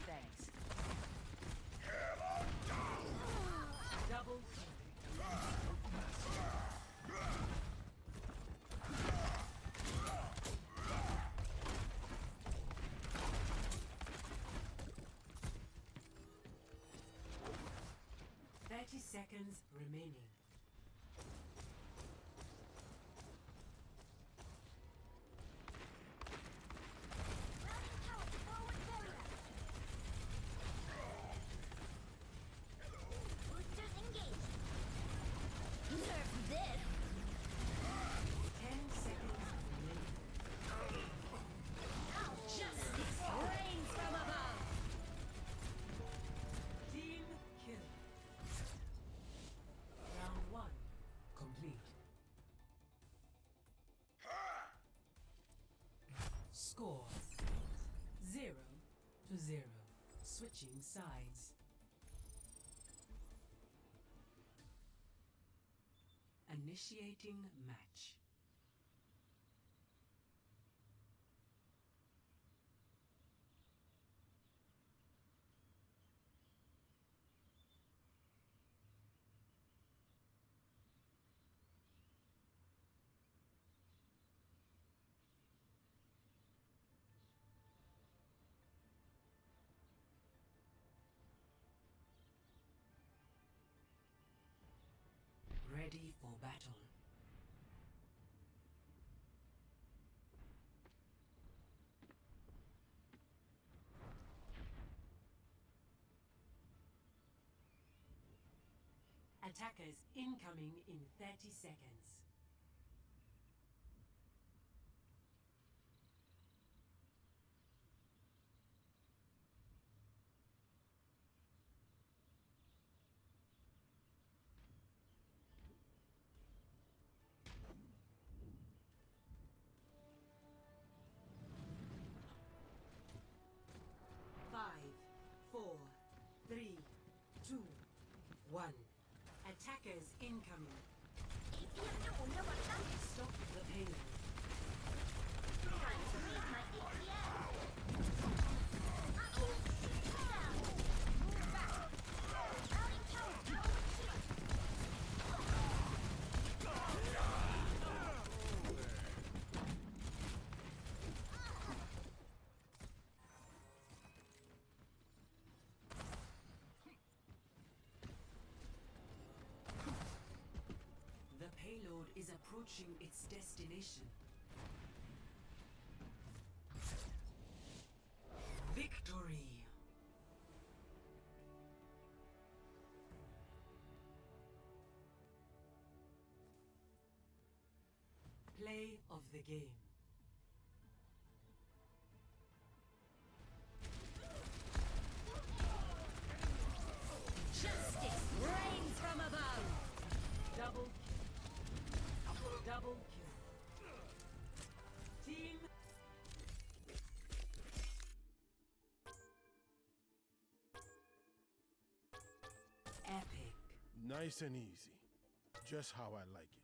Thanks. Double kill. 30 seconds remaining. Boosters engaged. Nerf this. 10 seconds remaining. Justice reigns from above. Team kill. Round 1 complete. Score 0-0. Switching sides. Initiating match. Ready for battle. Attackers incoming in 30 seconds. Five, four, three, two, one. Attackers incoming. APM을 올려봤다. Stop the payload. Time to raise my APM. Move back. Routing tower. The payload is approaching its destination. Victory! Play of the game. Justice reigns from above. Double kill. Double kill. Team. Epic. Nice and easy. Just how I like it.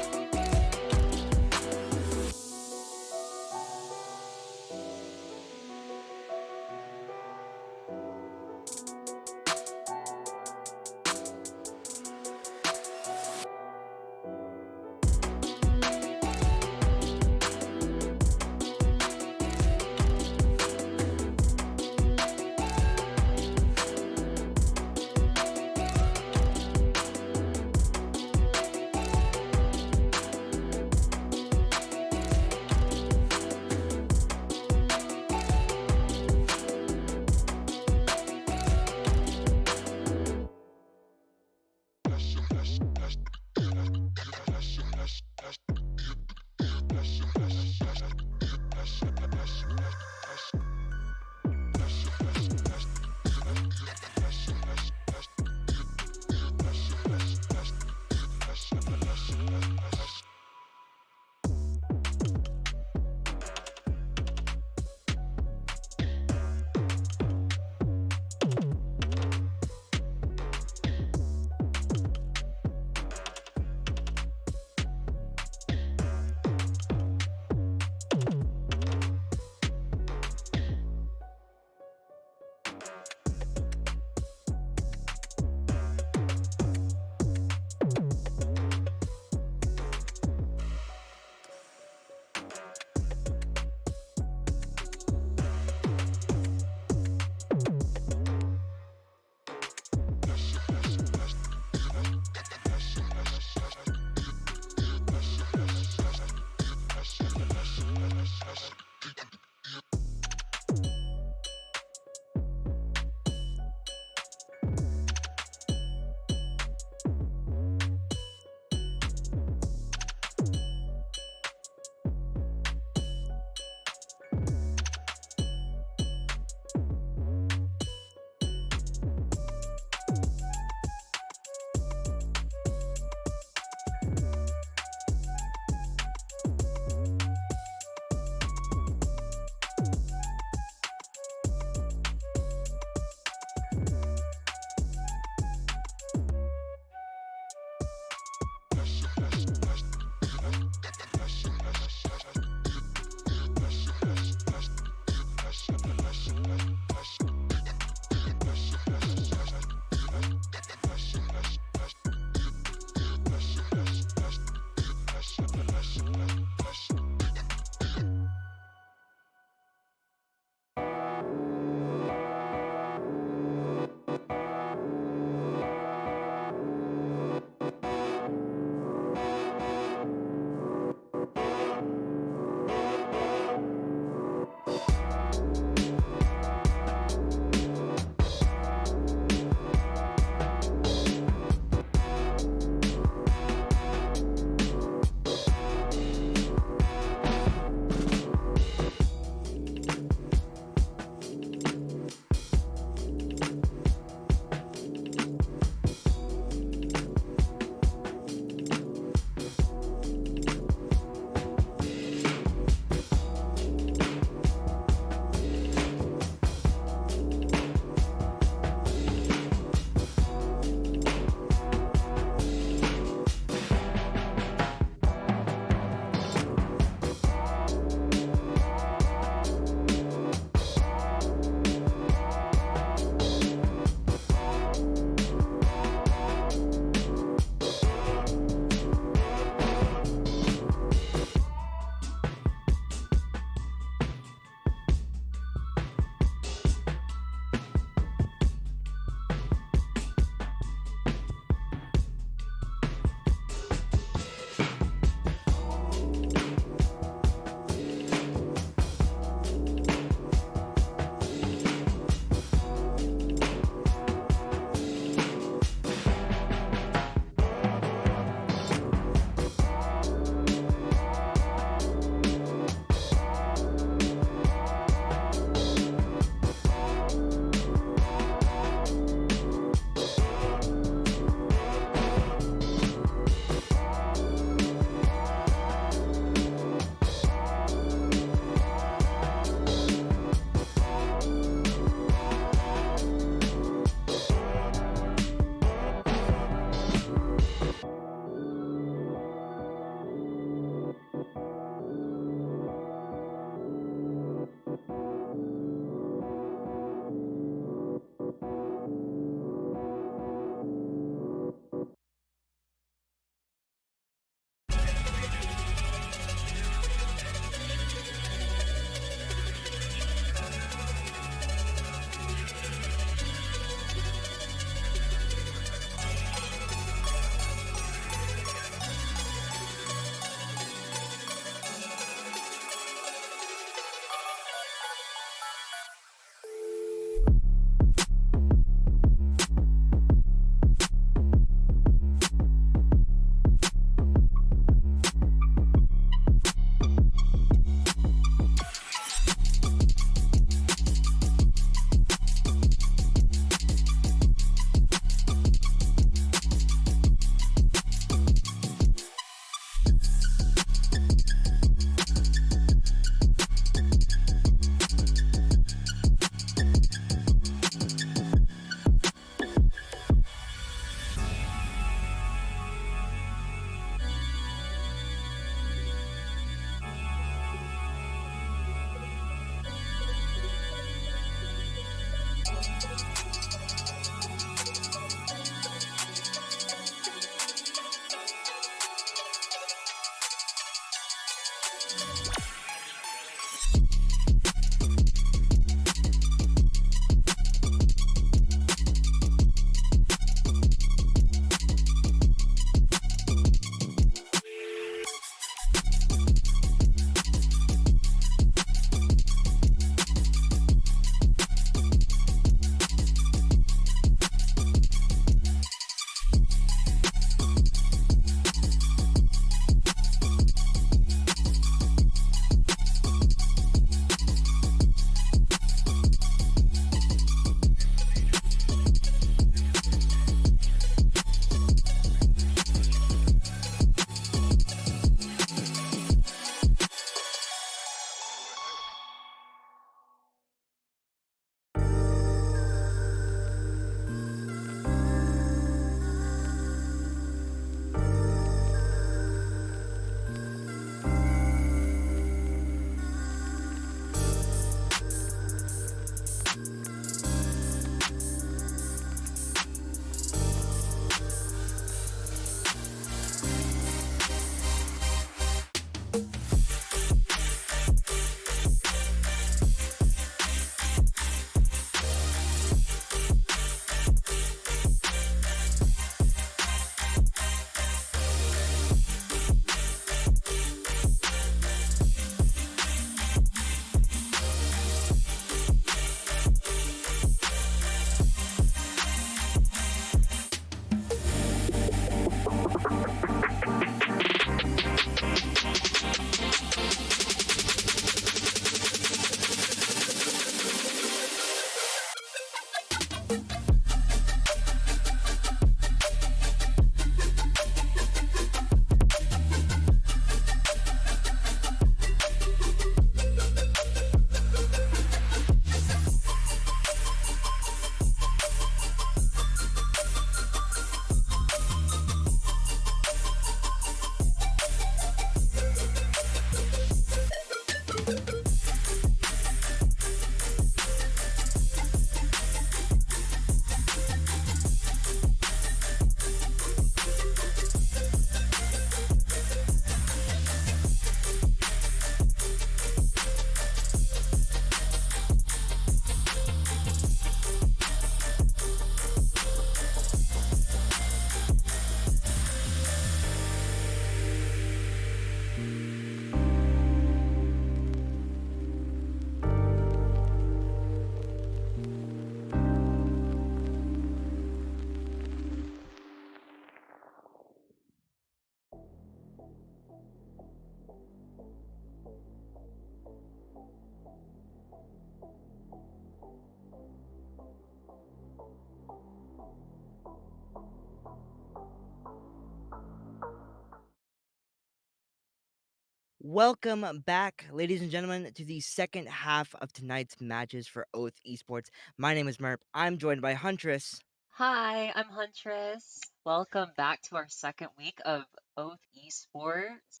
Welcome back, ladies and gentlemen, to the second half of tonight's matches for Oath Esports. My name is Merp. I'm joined by Huntress. Hi, I'm Huntress. Welcome back to our second week of Oath Esports.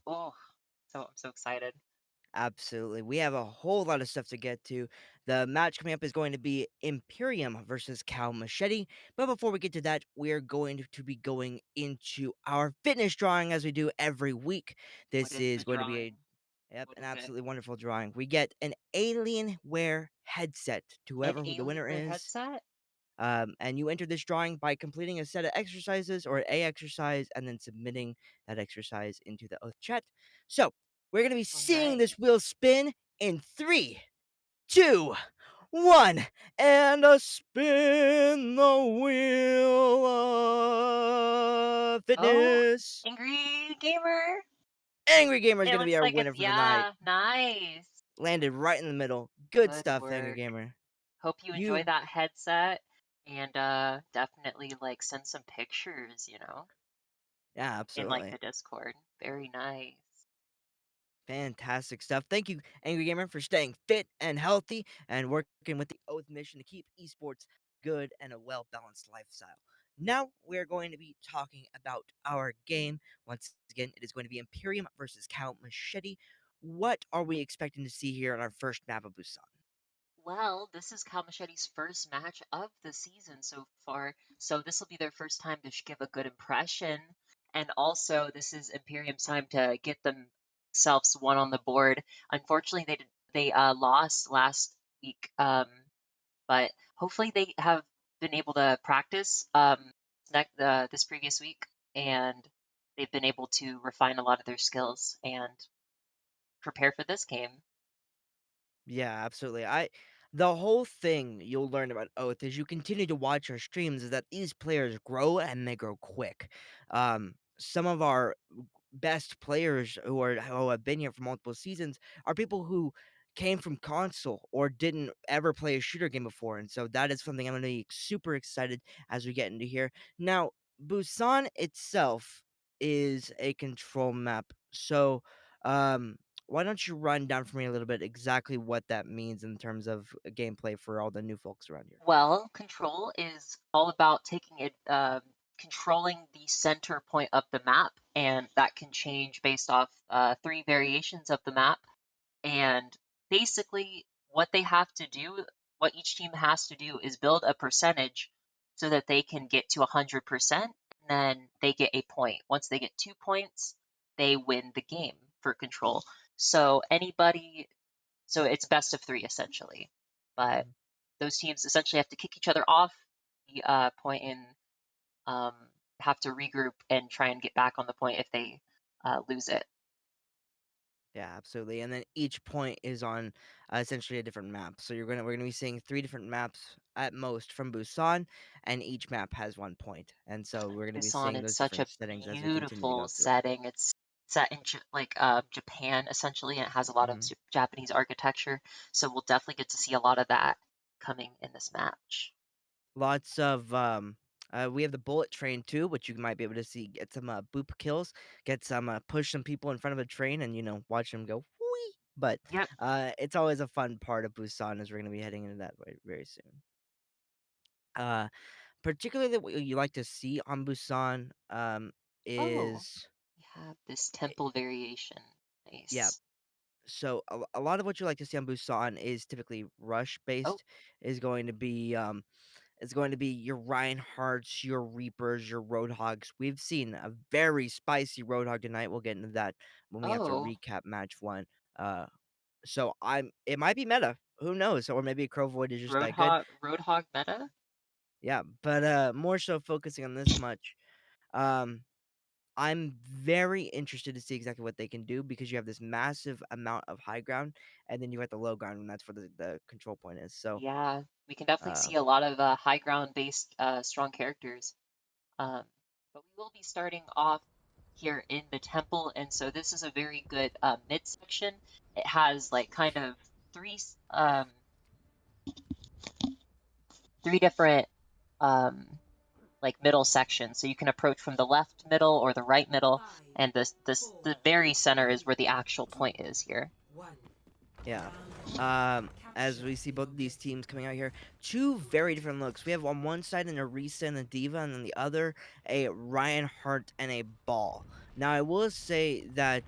Oh, I'm so excited. Absolutely. We have a whole lot of stuff to get to. The match coming up is going to be Imperium versus Cal Machete. But before we get to that, we're going to be going into our fitness drawing as we do every week. What This is is the going to be drawing? What an is it? absolutely wonderful drawing. We get an Alienware headset to An whoever who the winner Alienware is. headset? And you enter this drawing by completing a set of exercises or a exercise and then submitting that exercise into the Oath chat. So we're going to be Oh, seeing this nice. wheel spin in 3, 2, 1, and a spin the wheel of Oh, fitness. Angry Gamer. Angry Gamer is It going to be looks our like it's, winner for the night. yeah, nice. Landed right in the middle. Good Good stuff, Angry work. Gamer. Hope you enjoy You, that headset and definitely like send some pictures, yeah, in like absolutely. the Discord. Very nice. Fantastic stuff. Thank you, Angry Gamer, for staying fit and healthy and working with the Oath mission to keep esports good and a well balanced lifestyle. Now we're going to be talking about our game. Once again, it is going to be Imperium versus Count Machete. What are we expecting to see here on our first map of Busan? Well, this is Cal Machete's first match of the season so far, so this will be their first time to give a good impression. And also, this is Imperium's time to get themselves one on the board. Unfortunately, they lost last week, but hopefully they have been able to practice this previous week, and they've been able to refine a lot of their skills and prepare for this game. Yeah, absolutely. The whole thing you'll learn about Oath as you continue to watch our streams is that these players grow and they grow quick. Some of our best players who have been here for multiple seasons are people who came from console or didn't ever play a shooter game before, and so that is something I'm going to be super excited as we get into here. Now, Busan itself is a control map, so um why don't you run down for me a little bit exactly what that means in terms of gameplay for all the new folks around here? Well, control is all about taking it, controlling the center point of the map, and that can change based off three variations of the map. And basically, what each team has to do is build a percentage so that they can get to 100%, and then they get a point. Once they get 2 points, they win the game for control. So it's best of three essentially. But Mhm. those teams essentially have to kick each other off the point and um, have to regroup and try and get back on the point if they lose it. Yeah, absolutely. And then each point is on essentially a different map. So we're gonna be seeing three different maps at most from Busan, and each map has 1 point. And so we're gonna be Busan, seeing it's those such a different settings as we continue to beautiful go through. setting. It's set in Japan essentially, and it has a lot of Mhm. Japanese architecture. So we'll definitely get to see a lot of that coming in this match. Lots of we have the bullet train too, which you might be able to see get some boop kills, get some push some people in front of a train, and watch them go. Whee! But Yep. it's always a fun part of Busan as we're gonna be heading into that very soon. Uh, Particularly what you like to see on Busan Oh, is we have this eh, temple variation. yeah. Nice. So a lot of what you like to see on Busan is typically rush Oh, based. Is going to be It's going to be your Reinhardts, your Reapers, your Roadhogs. We've seen a very spicy Roadhog tonight. We'll get into that when we have to oh, recap match one. Uh, so it might be meta. Who knows? Or maybe Crow Void is just that good. Roadhog meta. Yeah, but more so focusing on this much. Um, I'm very interested to see exactly what they can do because you have this massive amount of high ground, and then you have the low ground, and that's where the control point is. So, Yeah, we can definitely uh, see a lot of high ground based strong characters. Um, but we will be starting off here in the temple, and so this is a very good midsection. It has like kind of three three different um, like middle section, so you can approach from the left middle or the right middle, and the very center is where the actual point is here. 1. Yeah. Round As we see both of these teams coming out here, two very different looks. We have on one side an Orisa and a Diva, and on the other a Reinhardt and a Ball. Now, I will say that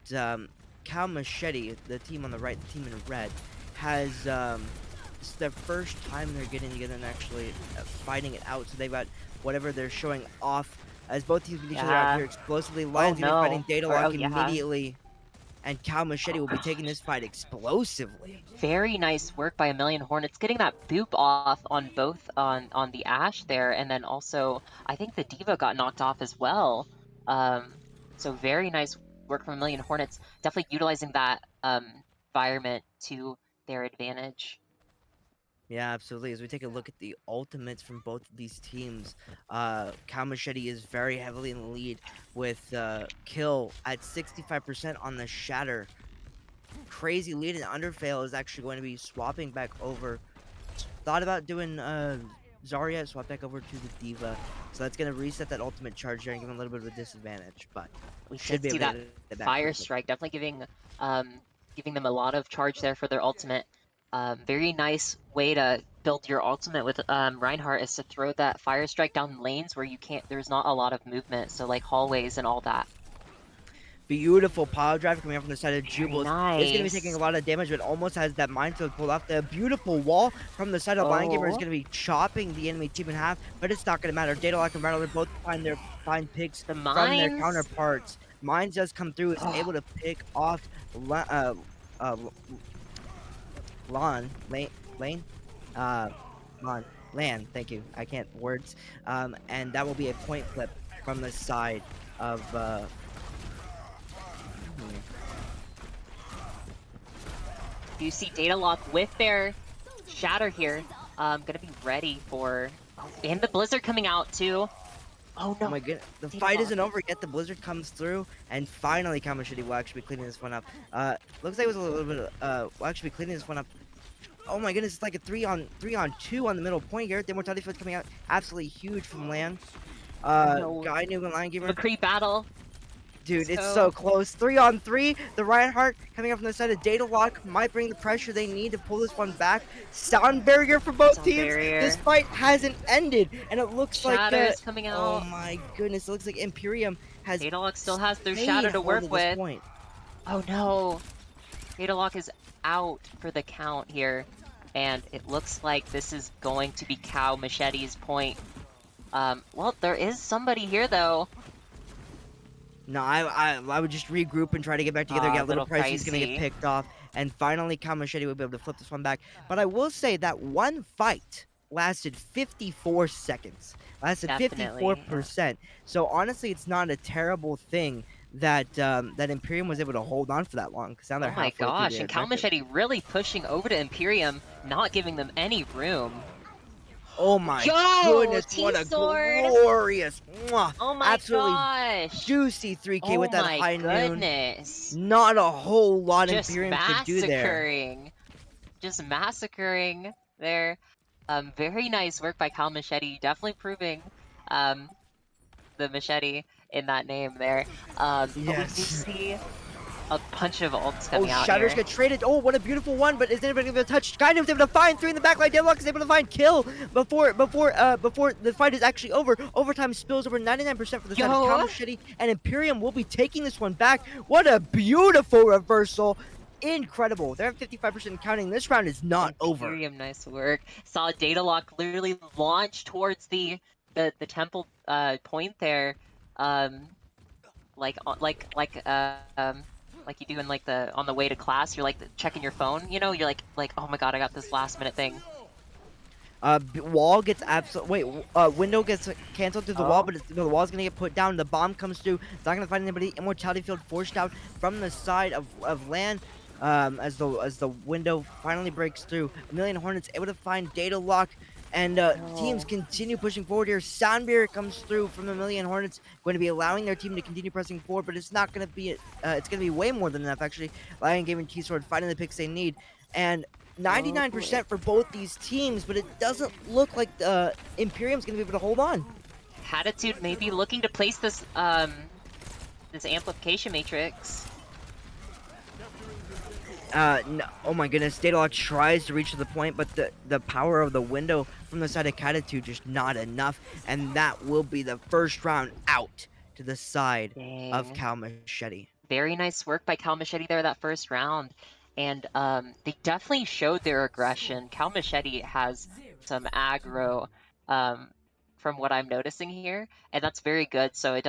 Cal Machete, the team on the right, the team in red, has it's their first time they're getting together and actually fighting it out. So they've got whatever they're showing off as both teams beat each other out Yeah. here explosively. Oh Lion's gonna be fighting no. Data Or, oh Lock yeah. immediately, and Cal Machete Oh will be taking this gosh. fight explosively. Very nice work by A Million Hornets, getting that boop off on both on the Ashe there, and then also I think the Diva got knocked off as well. So very nice work from A Million Hornets, definitely utilizing that environment to their advantage. Yeah, absolutely. As we take a look at the ultimates from both of these teams, Cal Machete is very heavily in the lead with Kill at 65% on the Shatter. Crazy lead, and Underfail is actually going to be swapping back over. Thought about doing Zarya, swap back over to the Diva. So that's going to reset that ultimate charge there and give him a little bit of a disadvantage, but We should did be see able to that get it back Fire quickly. Strike, definitely giving them a lot of charge there for their ultimate. Very nice way to build your ultimate with Reinhardt is to throw that Fire Strike down lanes where there's not a lot of movement, so like hallways and all that. Beautiful power drive coming up from the side of Very Jubilee. It's going to be taking a nice. lot of damage, but almost has that minefield pulled off. The beautiful wall from the side of Lion Gamer is Oh, going to be chopping the enemy team in half, but it's not going to matter. Datalock and Rattle both find picks the from their mines. counterparts. Mines does come through, is Oh, able to pick off uh, Lane, uh, Lan. Thank you. I can't words. And that will be a point flip from the side of. you see Data Lock with their Shatter here. Gonna be ready for. Oh, and the Blizzard coming out too. Oh Oh no. my goodness, the Data fight Lock. isn't over yet. The Blizzard comes through, and finally Kamashiti will actually be cleaning this one up. Looks like it was a little bit will actually be cleaning this one up. Oh my goodness, it's like a 3-on-2 on the middle point here. The Immortality Field coming out absolutely huge from Lan. No. Guy New and Lion Gamer. McCree battle. Dude, it's So- so close. 3-on-3. The Reinhardt coming up from the side of Data Lock might bring the pressure they need to pull this one back. Sound barrier for both Sound teams. barrier. This fight hasn't ended, and it looks like Shatters coming oh out. my goodness, it looks like Imperium has Data Lock still has their stayed Shatter to hold work of this with. point. Oh no. Data Lock is out for the count here. And it looks like this is going to be Cow Machete's point. Well, there is somebody here though. No, I would just regroup and try to get back together. Yeah, little Little Pricey's gonna get pricey. picked off, and finally Kamashite will be able to flip this one back. But I will say that one fight lasted 54 seconds. Lasted Definitely. 54%. So honestly, it's not a terrible thing that that Imperium was able to hold on for that long. Because now they're Oh my halfway through gosh, the and Cow objective. Machete really pushing over to Imperium, not giving them any room. Oh my Yo, goodness, what a T-Sword. glorious, mwah, Oh my absolutely gosh. juicy 3K Oh with that my high noon. goodness. Not a whole lot Just Imperium could do there. massacring. Just massacring there. Very nice work by Cal Machete. Definitely proving the machete in that name there. But we do Yes. see a bunch of ults Oh, coming out Shatters here. get traded. Oh, what a beautiful one! But is anybody able to touch? Skyrim is able to find 3 in the backline. Deadlock is able to find kill before the fight is actually over. Overtime spills over 99% for the side of Yo. Cal Machete, and Imperium will be taking this one back. What a beautiful reversal! Incredible. They're at 55% counting. This round is not over. Imperium, nice work. Saw Data Lock literally launch towards the temple point there. Like you do in like on the way to class, you're like checking your phone, you know, you're like, oh my god, I got this last minute thing. Wall gets window gets canceled through the wall, but the wall's gonna get put down. The bomb comes through. It's not gonna find anybody. Immortality field forced out from the side of land. As the window finally breaks through, A Million Hornets able to find Data Lock, and teams continue pushing forward here. Sound barrier comes through from A Million Hornets, going to be allowing their team to continue pressing forward, but it's not going to be it's going to be way more than enough actually. Lion Game and T-Sword finding the picks they need, and 99% for both these teams, but it doesn't look like the Imperium's going to be able to hold on. Hatitude may be looking to place this this amplification matrix. No, oh my goodness, Datalock tries to reach to the point, but the power of the window from the side of Catitude just not enough, and that will be the first round out to the side of Dang. Cal Machete. Very nice work by Cal Machete there that first round. And they definitely showed their aggression. Cal Machete has some aggro from what I'm noticing here, and that's very good. So they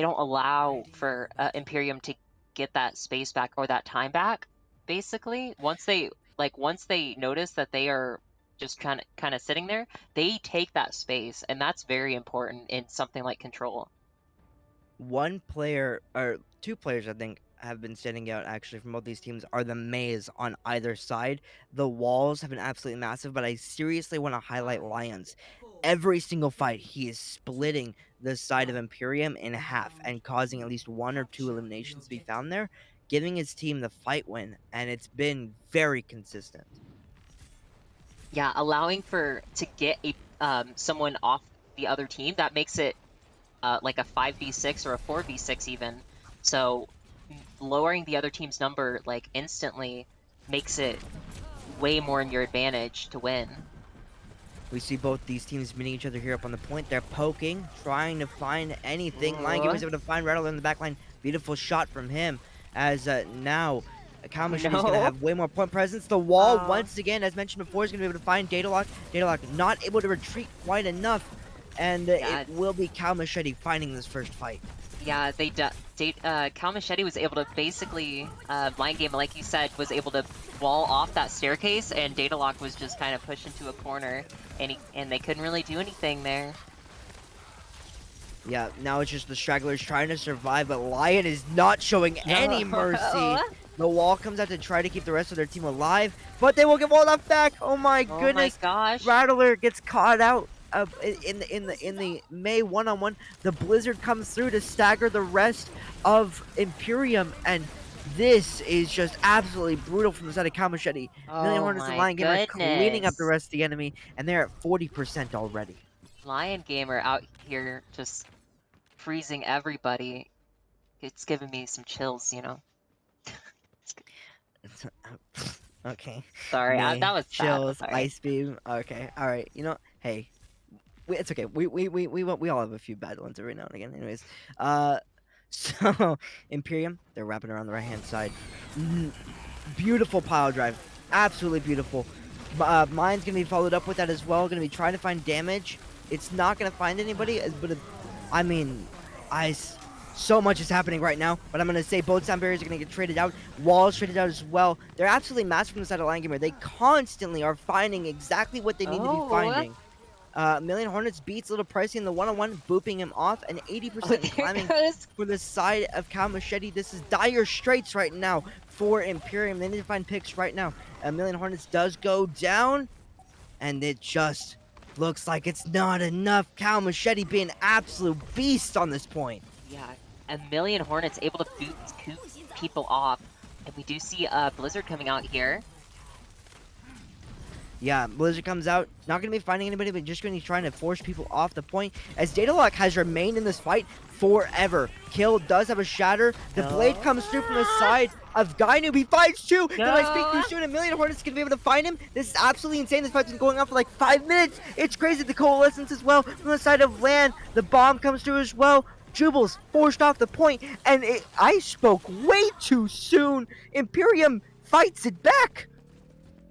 don't allow for Imperium to get that space back or that time back. Basically, once they notice that they are just kind of sitting there, they take that space, and that's very important in something like Control. One player, or two players, I think, have been standing out actually from both these teams are the maze on either side. The walls have been absolutely massive, but I seriously want to highlight Lions. Every single fight, he is splitting the side of Imperium in half and causing at least one or two eliminations to be found there, giving his team the fight win, and it's been very consistent. Yeah, allowing to get a someone off the other team, that makes it like a 5v6 or a 4v6 even. So lowering the other team's number like instantly makes it way more in your advantage to win. We see both these teams meeting each other here up on the point. They're poking, trying to find anything. Lion was able to find Rattler in the back line. Beautiful shot from him. As now, Cal Machete is going to have way more point presence. The wall, once again, as mentioned before, is going to be able to find Datalock. Datalock not able to retreat quite enough. And it will be Cal Machete finding this first fight. Yeah, Cal Machete was able to basically, Line Game, like you said, was able to wall off that staircase, and Datalock was just kind of pushed into a corner, and they couldn't really do anything there. Yeah, now it's just the stragglers trying to survive, but Lion is not showing any mercy. The wall comes out to try to keep the rest of their team alive, but they will get walled off back. Oh my goodness! Oh my gosh! Rattler gets caught out in the May one-on-one. The Blizzard comes through to stagger the rest of Imperium, and this is just absolutely brutal from the side of Cal Machete. Million Hornets and Lion Gamer cleaning up the rest of the enemy, and they're at 40% already. Lion Gamer out here just freezing everybody. It's giving me some chills, you know. Okay. Sorry, that was chills. bad. Ice beam. Okay. All right. You know, hey, it's okay. We all have a few bad ones every now and again. Anyways, so Imperium, they're wrapping around the right hand side. Beautiful pile drive. Absolutely beautiful. Mine's gonna be followed up with that as well. Gonna be trying to find damage. It's not gonna find anybody, but I mean, so much is happening right now, but I'm going to say both sound barriers are going to get traded out. Walls traded out as well. They're absolutely massive from the side of Lion Gamer. They constantly are finding exactly what they need to be finding. Million Hornets beats Little Pricey in the one-on-one, booping him off, and 80% climbing for the side of Cal Machete. This is dire straits right now for Imperium. They need to find picks right now. Million Hornets does go down, and it just looks like it's not enough. Cal Machete being an absolute beast on this point. Yeah, a Million Hornets able to coop people off, and we do see Blizzard coming out here. Yeah, Blizzard comes out, not going to be finding anybody, but just going to be trying to force people off the point, as Datalock has remained in this fight forever. Kill does have a shatter. The blade comes through from the side of Gainoob. He finds two. Did I speak too soon? A Million Hornets going to be able to find him. This is absolutely insane. This fight's been going on for like 5 minutes. It's crazy. The Coalescence as well from the side of Land. The bomb comes through as well. Jubal's forced off the point, and I spoke way too soon. Imperium fights it back.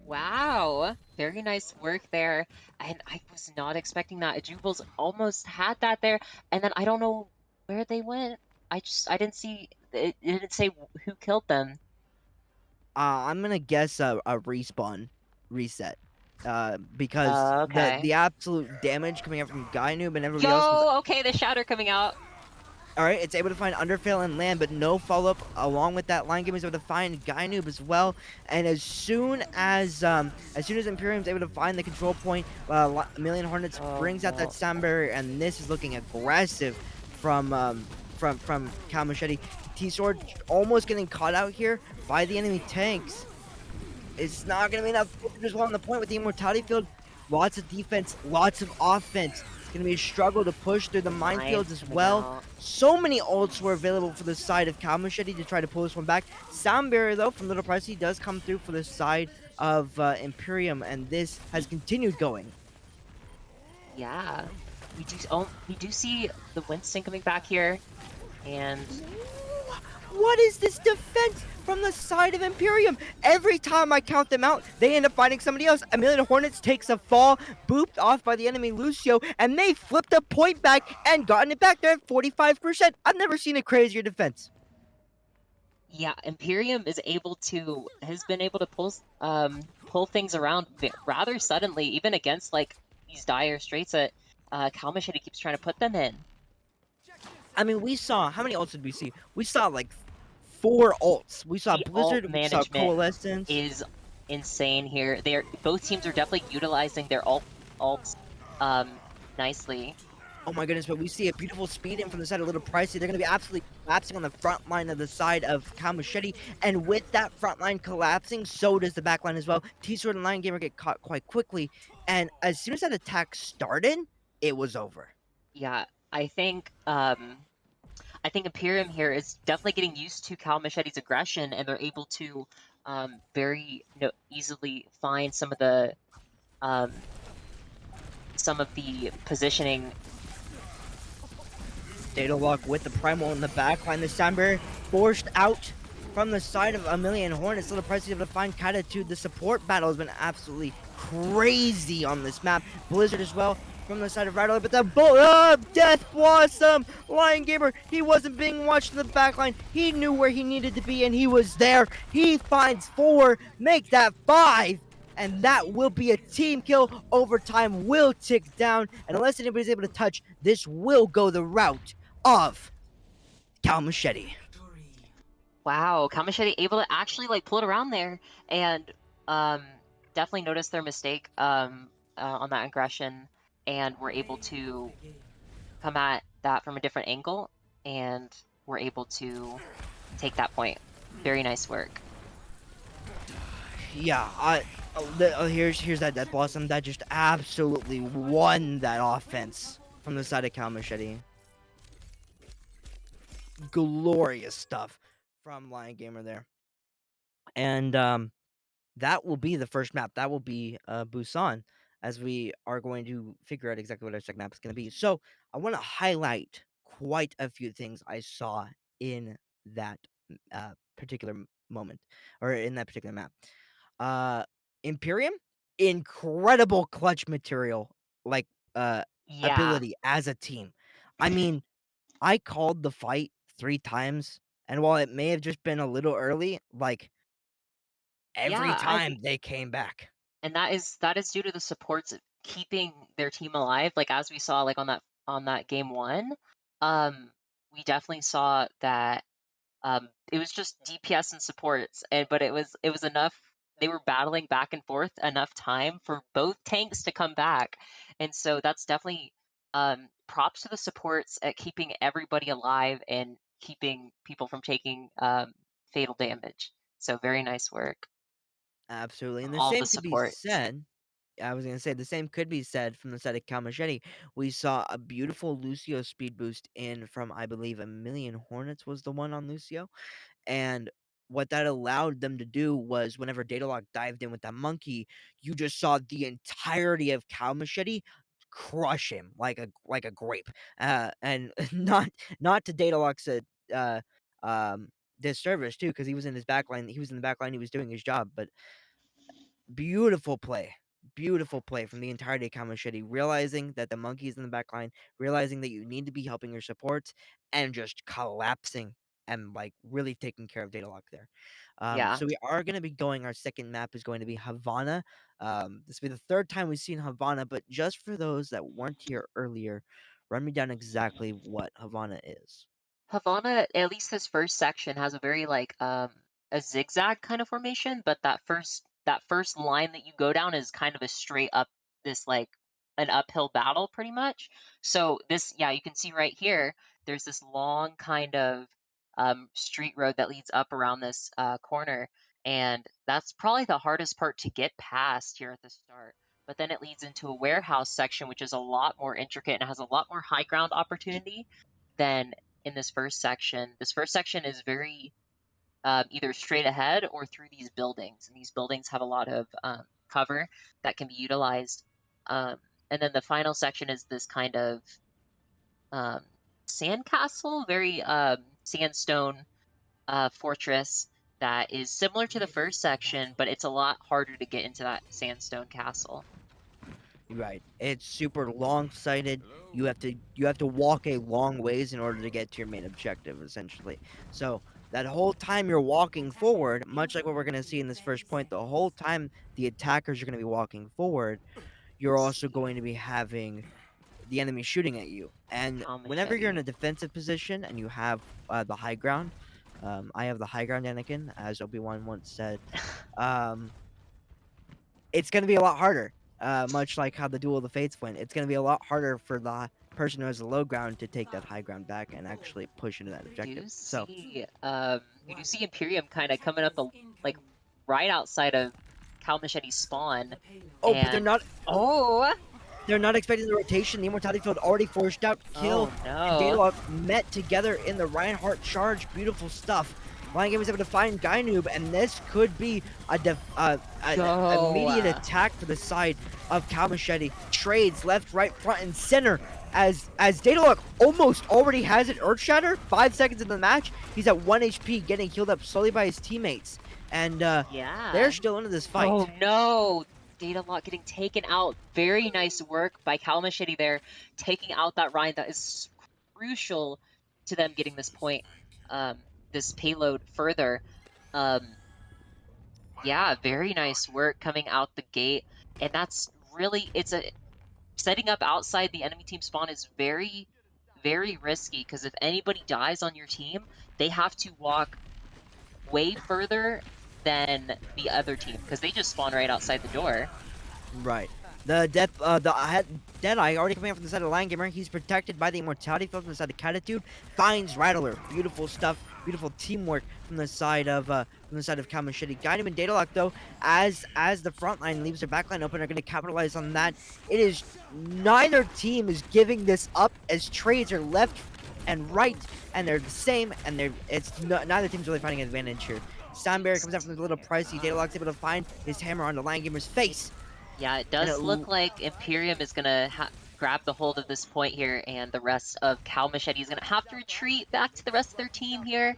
Wow, very nice work there, and I was not expecting that. Jubal's almost had that there, and then I don't know where they went. I didn't see, it didn't say who killed them. I'm gonna guess a respawn reset. Because the absolute damage coming out from Gainoob and everybody else. Okay, the shatter coming out. Alright, it's able to find Underfail and Land, but no follow-up along with that. Lion Game is able to find Gainoob as well. And as soon as Imperium's able to find the control point, Million Hornets brings out that sound barrier, and this is looking aggressive from Cal Machete. T-Sword almost getting caught out here by the enemy tanks. It's not going to be enough as well on the point with the Immortality Field. Lots of defense, lots of offense. It's going to be a struggle to push through the minefields Mines as coming well. out. So many ults were available for the side of Kalmachete to try to pull this one back. Sound Barrier, though, from Little Pricey does come through for the side of Imperium, and this has continued going. Yeah. We do see the Winston coming back here, and What is this defense from the side of Imperium? Every time I count them out, they end up finding somebody else. A Million Hornets takes a fall, booped off by the enemy Lucio, and they flipped a point back and gotten it back there at 45%. I've never seen a crazier defense. yeah, Imperium has been able to pull things around rather suddenly, even against like these dire straits that Kalmashity keeps trying to put them in. I mean, we saw, how many ults did we see? We saw like 4 ults. We saw The alt Blizzard, we saw management Coalescence. is insane here. Both teams are definitely utilizing their alts nicely. Oh my goodness, but we see a beautiful speed in from the side of Little Pricey. They're going to be absolutely collapsing on the front line of the side of Kalmachete. And with that front line collapsing, so does the back line as well. T-Sword and Lion Gamer get caught quite quickly. And as soon as that attack started, it was over. Yeah, I think Imperium here is definitely getting used to Cal Machete's aggression, and they're able to very easily find um, some of the positioning. Data Lock with the Primal in the back line. The Sound Barrier forced out from the side of a Million Hornets. Little Pricey able to find Catitude. The support battle has been absolutely crazy on this map. Blizzard as well from the side of Rattler, but the Death Blossom! Lion Gamer, he wasn't being watched in the backline. He knew where he needed to be, and he was there. He finds 4, make that 5, and that will be a team kill. Overtime will tick down, and unless anybody's able to touch, this will go the route of Cal Machete. Victory. Wow, Cal Machete able to actually like pull it around there, and definitely noticed their mistake on that aggression, and were able Play to of the game. come at that from a different angle, and were able to take that point. Very nice work. Yeah, here's that Death Blossom that just absolutely won that offense from the side of Cal Machete. Glorious stuff from Lion Gamer there. And that will be the first map. That will be Busan, as we are going to figure out exactly what our second map is going to be. So I want to highlight quite a few things I saw in that particular moment, or in that particular map. Imperium, incredible clutch material, like Yeah, ability as a team. I mean, I called the fight 3 times, and while it may have just been a little early, like every yeah, time they came back. and that is due to the supports keeping their team alive. Like as we saw, like on that game one, we definitely saw that it was just DPS and supports, and but it was enough. They were battling back and forth enough time for both tanks to come back, and so that's definitely props to the supports at keeping everybody alive and keeping people from taking fatal damage. So very nice work Absolutely. from And the all same the could be supports. said. I was gonna say the same could be said from the side of Kamasheti. We saw a beautiful Lucio speed boost in from, I believe, a Million Hornets was the one on Lucio. And what that allowed them to do was whenever Datalog dived in with that monkey, you just saw the entirety of Cow Machete crush him like a grape. And not to Datalog's uh disservice too, because he was in his backline. He was in the backline. He was doing his job, but beautiful play. Beautiful play from the entirety of Kamashiti, realizing that the monkey's in the back line, realizing that you need to be helping your supports, and just collapsing and like really taking care of Data Lock there. Yeah. So we are going to be going. Our second map is going to be Havana. This will be the third time we've seen Havana, but just for those that weren't here earlier, run me down exactly what Havana is. Havana, at least this first section has a very like a zigzag kind of formation, but that first line that you go down is kind of a straight up this like an uphill battle pretty much. So this yeah, you can see right here there's this long kind of street road that leads up around this corner, and that's probably the hardest part to get past here at the start. but then it leads into a warehouse section, which is a lot more intricate and has a lot more high ground opportunity than in this first section. This first section is very either straight ahead or through these buildings, and these buildings have a lot of cover that can be utilized. And then the final section is this kind of um, sandcastle, very sandstone fortress that is similar to the first section, but it's a lot harder to get into that sandstone castle. Right. It's super long-sighted. You have to walk a long ways in order to get to your main objective, essentially. So that whole time you're walking forward, much like what we're gonna see in this first point, the whole time the attackers are gonna be walking forward, you're also going to be having the enemy shooting at you. And Cow whenever you're in machete. a defensive position and you have the high ground, I have the high ground, Anakin, as Obi-Wan once said. Um, it's gonna be a lot harder. Much like how the Duel of the Fates went, it's gonna be a lot harder for the person who has the low ground to take that high ground back and actually push into that objective. So, You do see Imperium kind of coming up like right outside of Cow Machete's spawn, oh, but and oh they're not expecting the rotation. The immortality field already forced out. Kill oh and no. Daedalus met together in the Reinhardt charge. Beautiful stuff. Lion Game was able to find Gainoob, and this could be an immediate attack for the side of Cow Machete. Trades left, right, front, and center as Daedalus almost already has it Earth Shatter. 5 seconds into the match, he's at 1 HP, getting healed up slowly by his teammates. And Yeah. they're still into this fight. Oh no! Daedalus getting taken out. Very nice work by Cow Machete there, taking out that Ryan. That is crucial to them getting this point, this payload further. Yeah, very nice work coming out the gate, and that's really setting up outside the enemy team spawn is very, very risky because if anybody dies on your team, they have to walk way further than the other team because they just spawn right outside the door. Right. The Deadeye already coming up from the side of Lion Gamer. He's protected by the immortality field from the side of Catitude. Finds Rattler. Beautiful stuff. Beautiful teamwork from the side of Cow Machete. Gainoob and Daedalus, though, as the front line leaves their back line open, are going to capitalize on that. It is neither team is giving this up as trades are left and right, and they're the same, and neither team's really finding an advantage here. Sound barrier comes out from the little pricey. Daedalus able to find his hammer on the Lion Gamer's face. Yeah, it does look like Imperium is gonna grab the hold of this point here, and the rest of Cow Machete is gonna have to retreat back to the rest of their team here.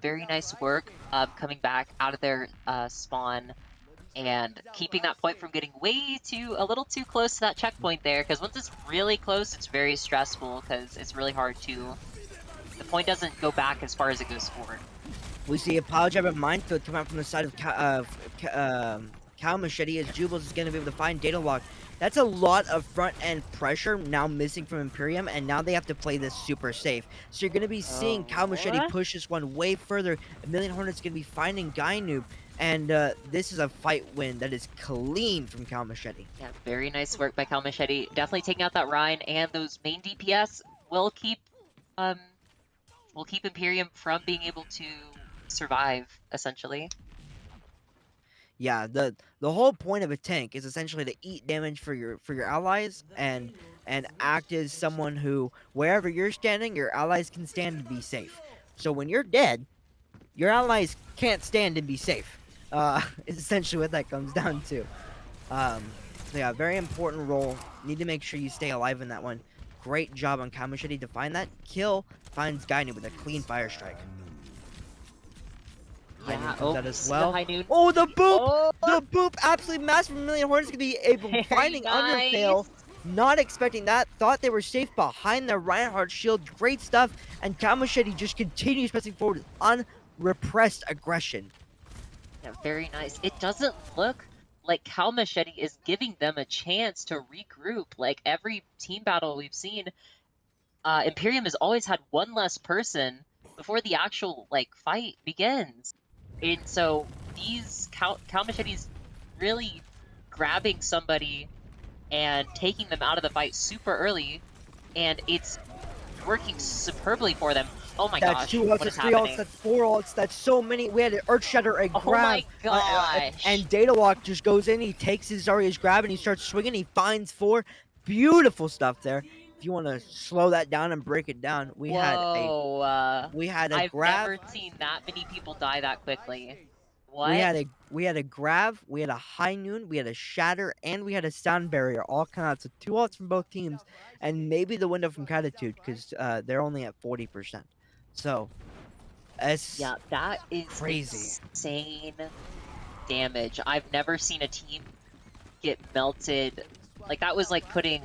Very nice work coming back out of their spawn and keeping that point from getting a little too close to that checkpoint there, because once it's really close, it's very stressful because it's really hard to... The point doesn't go back as far as it goes forward. We see a pile driver minefield come out from the side of Cow Machete as Jubilees is going to be able to find Daedalus. That's a lot of front-end pressure now missing from Imperium, and now they have to play this super safe. So you're going to be seeing Cow Machete push this one way further. A Million Hornets going to be finding Gainoob, and this is a fight win that is clean from Cow Machete. Yeah, very nice work by Cow Machete. Definitely taking out that Rhine, and those main DPS will keep Imperium from being able to survive, essentially. Yeah, the whole point of a tank is essentially to eat damage for your allies and act as someone who, wherever you're standing, your allies can stand and be safe. So when you're dead, your allies can't stand and be safe. Is essentially what that comes down to. So yeah, very important role. Need to make sure you stay alive in that one. Great job on Cow Machete to find that kill. Finds Gainoob with a clean fire strike. Yeah, comes out as well. High Oh, the boop! The boop! Absolutely massive. Million Hornets gonna be able finding Undertale. Not expecting that. Thought they were safe behind the Reinhardt shield. Great stuff. And Cow Machete just continues pressing forward with unrepressed aggression. Yeah, very nice. It doesn't look like Cow Machete is giving them a chance to regroup. Like every team battle we've seen, Imperium has always had one less person before the actual fight begins. And so these Cow Machete's really grabbing somebody and taking them out of the fight super early, and it's working superbly for them. Oh my That's gosh, 2 ults, what is that's 3 ults, happening? that's 4 ults, that's so many. We had an Earth Shatter, a Oh grab, my gosh. and Data Lock just goes in. He takes his Zarya's grab and he starts swinging. He finds 4. Beautiful stuff there. If you want to slow that down and break it down, Whoa. we had a I've grab. never seen that many people die that quickly. We What? had a grab, we had a high noon, we had a shatter, and we had a sound barrier all come out. So 2 ults from both teams, and maybe the window from Catitude because they're only at 40%. So it's Yeah, that is crazy. insane damage. I've never seen a team get melted. Like, that was like putting...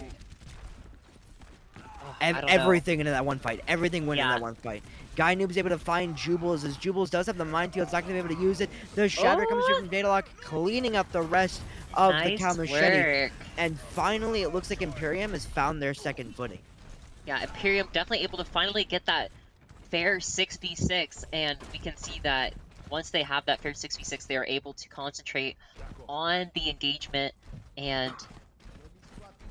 I don't know. Everything into that one fight. Everything went in Yeah. that one fight. Guy Noob's able to find Jubles, as Jubles does have the Mind Field. It's not going to be able to use it. The Shatter comes through from Datalock, cleaning up the rest of the Nice Cal Machete. work. And finally, it looks like Imperium has found their second footing. Yeah, Imperium definitely able to finally get that fair 6v6, and we can see that once they have that fair 6v6, they are able to concentrate on the engagement, and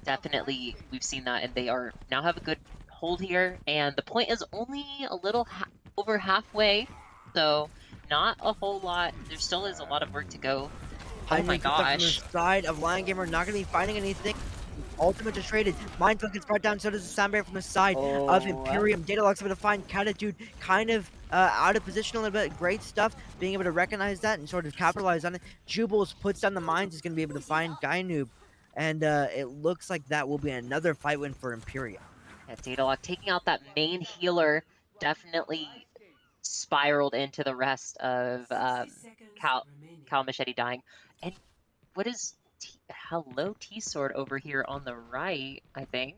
definitely we've seen that, and they are now have a good hold here, and the point is only a little over halfway, so not a whole lot. There still is a lot of work to go. Oh my gosh. From the side of Lion Gamer, not going to be finding anything. Ultimate just traded. Mindfuck gets brought down, so does the Sound Barrier from the side of Imperium. Datalock's able to find Catitude kind of out of position a little bit. Great stuff, being able to recognize that and sort of capitalize on it. Jubles puts down the mines, is going to be able to find Guy Noob. And it looks like that will be another fight win for Imperium. Yeah, Datalock taking out that main healer definitely spiraled into the rest of 60 seconds remaining. Cal Machete dying. And what is hello T-Sword over here on the right, I think.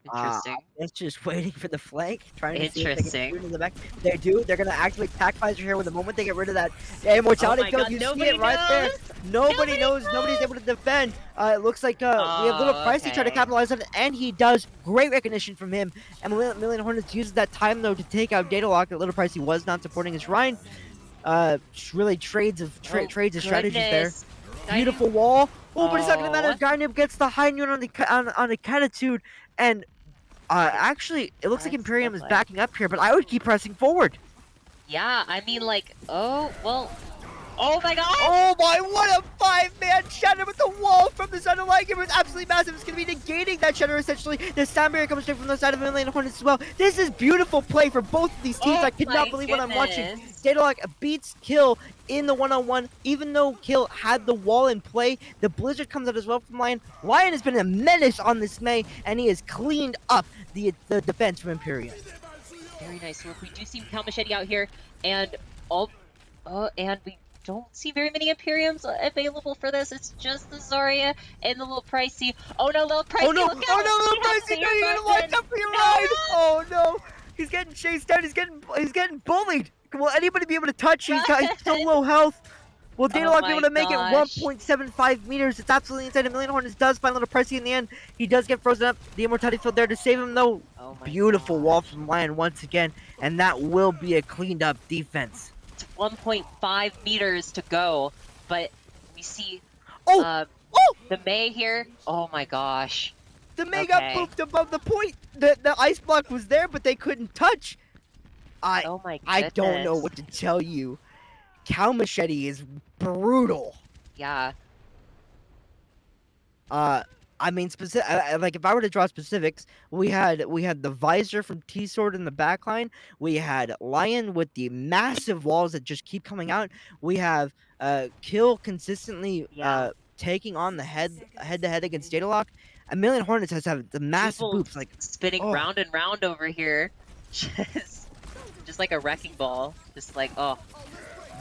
Interesting. It's just waiting for the flank, trying to see if they Interesting. can shoot in the back. They do. They're going to activate Tac Visor here. With the moment they get rid of that immortality my field, God, you see nobody it right there. knows! Nobody knows. Nobody's able to defend. It looks like we have Little Pricey trying to Okay. capitalize on it, and he does. Great recognition from him. And Million Hornets uses that time, though, to take out Datalock. That Little Pricey was not supporting his Rhine. Really trades of strategies there. Goodness. Beautiful wall. Oh, but it's not going to matter. Oh. Garnib gets the high noon on the Catitude, and actually, it looks like That's Imperium is lovely. backing up here, but I would keep pressing forward. Yeah, I mean, like, oh, well. Oh my god! Oh my, what a 5-man shatter with the wall from the side of Lion Gamer. It's absolutely massive. It's going to be negating that shatter, essentially. The Sound Barrier comes straight from the side of Million Hornets as well. This is beautiful play for both of these teams. Oh I could my not believe what I'm watching. goodness. Datalock beats Kill in the one-on-one, even though Kill had the wall in play. The Blizzard comes out as well from Lion. Lion has been a menace on this May, and he has cleaned up the defense from Imperium. Very nice work. We do see Cal Machete out here, and and we don't see very many Imperiums available for this. It's just the Zarya and the Little Pricey. Oh no, Little Pricey! Oh no! Look out! Oh no! Little He has Pricey! the No, you're gonna earbuds wind in. up for your No! ride! Oh no! He's getting chased down. He's getting bullied. Will anybody be able to touch him? He's so low health. Will Datalock be able to make it gosh. 1.75 meters? It's absolutely insane. A Million Hornets does find Little Pricey in the end. He does get frozen up. The immortality field there to save him, though. Oh my Beautiful gosh. wall from Lion once again, and that will be a cleaned up defense. It's 1.5 meters to go, but we see Oh! the May here. Oh my gosh. The May got Okay. pooped above the point. The ice block was there, but they couldn't touch. Oh my goodness. I don't know what to tell you. Cal Machete is brutal. Yeah. I mean, like if I were to draw specifics, we had the visor from T-Sword in the backline. We had Lion with the massive walls that just keep coming out. We have Kill consistently Yeah. taking on the head-to-head against Datalock. A Million Hornets has have the massive People boops, like spinning oh. round and round over here. Just like a wrecking ball. Just like, oh.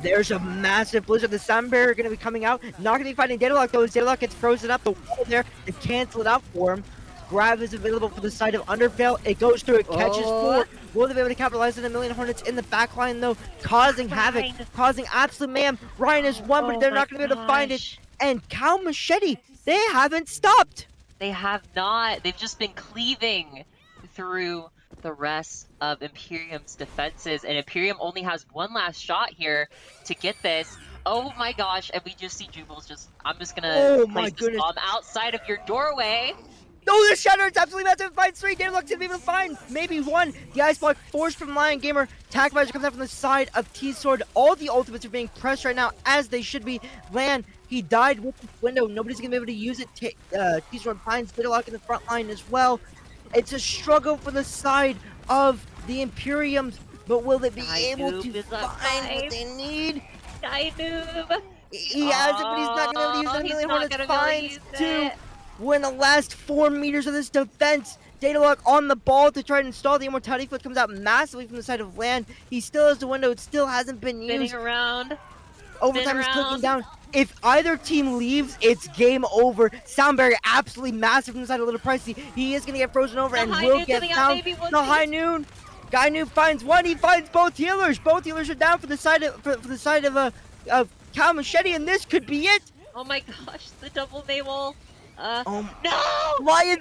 There's a massive Blizzard. The Sound Barrier going to be coming out. Not going to be fighting Datalock, though. As Datalock gets frozen up, the wall there to cancel it out for him. Grab is available for the side of Underfail. It goes through. It catches Oh. 4. Will they be able to capitalize on the Million Hornets in the backline, though? Causing havoc. Ryan. Causing absolute mayhem. Ryan is one, but Oh they're my not going to be able to find it. gosh. And Cal Machete, they haven't stopped. They have not. They've just been cleaving through the rest of Imperium's defenses, and Imperium only has one last shot here to get this. Oh my gosh, and we just see Jubal's I'm just gonna Oh my place this goodness. bomb outside of your doorway. No, the shatter, it's absolutely massive. Finds 3. Daedalus gonna be able to find maybe 1. The ice block forced from Lion Gamer. Attack Visor comes out from the side of T-Sword. All the ultimates are being pressed right now, as they should be. Lan, he died with the window. Nobody's gonna be able to use it. T-Sword finds Daedalus in the front line as well. It's a struggle for the side of the Imperiums, but will they be able to find what they need? Sky Noob. He has it, but he's not gonna be able to use it. He's Million not Hornets gonna be able to finds use 2. it. We're in the last 4 meters of this defense. Daedalus on the ball to try to install the immortality foot, comes out massively from the side of Land. He still has the window. It still hasn't been used. Spinning around. Overtime is clicking down. If either team leaves, it's game over. Sound barrier absolutely massive from the side of Little Pricey. He is going to get frozen over The and high will noon get coming out, down. maybe one The piece. high noon. Guy Noob finds 1. He finds both healers. Both healers are down for the side of Cal Machete, and this could be it. Oh my gosh, the double Maywall. Oh, No! Lion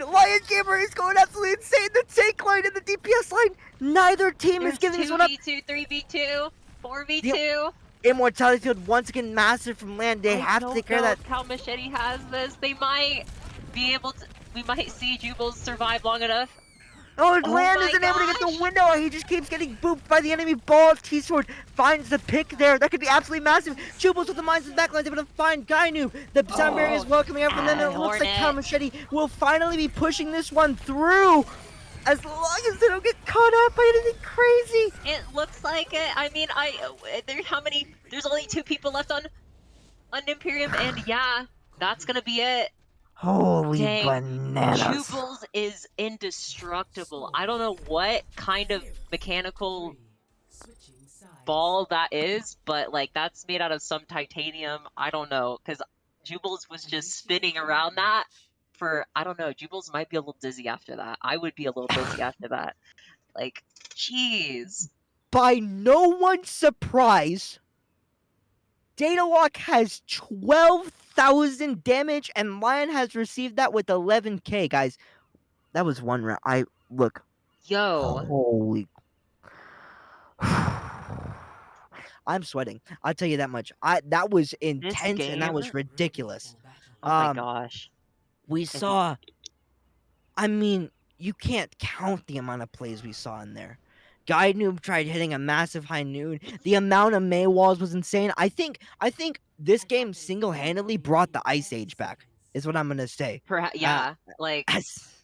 Gamer is going absolutely insane. The tank line and the DPS line. Neither team is giving this one up. 2v2, 3v2, 4v2. Immortality field once again massive from Land. They have to take care of that. Cal Machete has this. They might be able to. We might see Jubles survive long enough. Oh, Oh Land my isn't able to get gosh. the window. He just keeps getting booped by the enemy ball. T-Sword finds the pick there. That could be absolutely massive. Jubles with the mines and backlines able to find Gainu. The sound barrier is well coming out from them. And it looks like Cal Machete will finally be pushing this one through. As long as they don't get caught up by anything crazy. It looks like it. I mean, how many? There's only 2 people left on Imperium, and yeah, that's gonna be it. Holy Dang. bananas. Jubles is indestructible. I don't know what kind of mechanical Switching sides. ball that is, but like that's made out of some titanium. I don't know, because Jubles was just spinning around that for, I don't know, Jubles might be a little dizzy after that. I would be a little dizzy after that. Like, jeez. By no one's surprise, Daedalus has 12,000 damage, and Lion has received that with 11k, guys. That was one round. Look. Yo. Holy. I'm sweating. I'll tell you that much. That was intense, and that was game- ridiculous. Oh my gosh. We saw. I mean, you can't count the amount of plays we saw in there. Guy Noob tried hitting a massive high noon. The amount of May walls was insane. I think this game single-handedly brought the Ice Age back. Is what I'm gonna say. Perhaps, yeah. Like, Yes.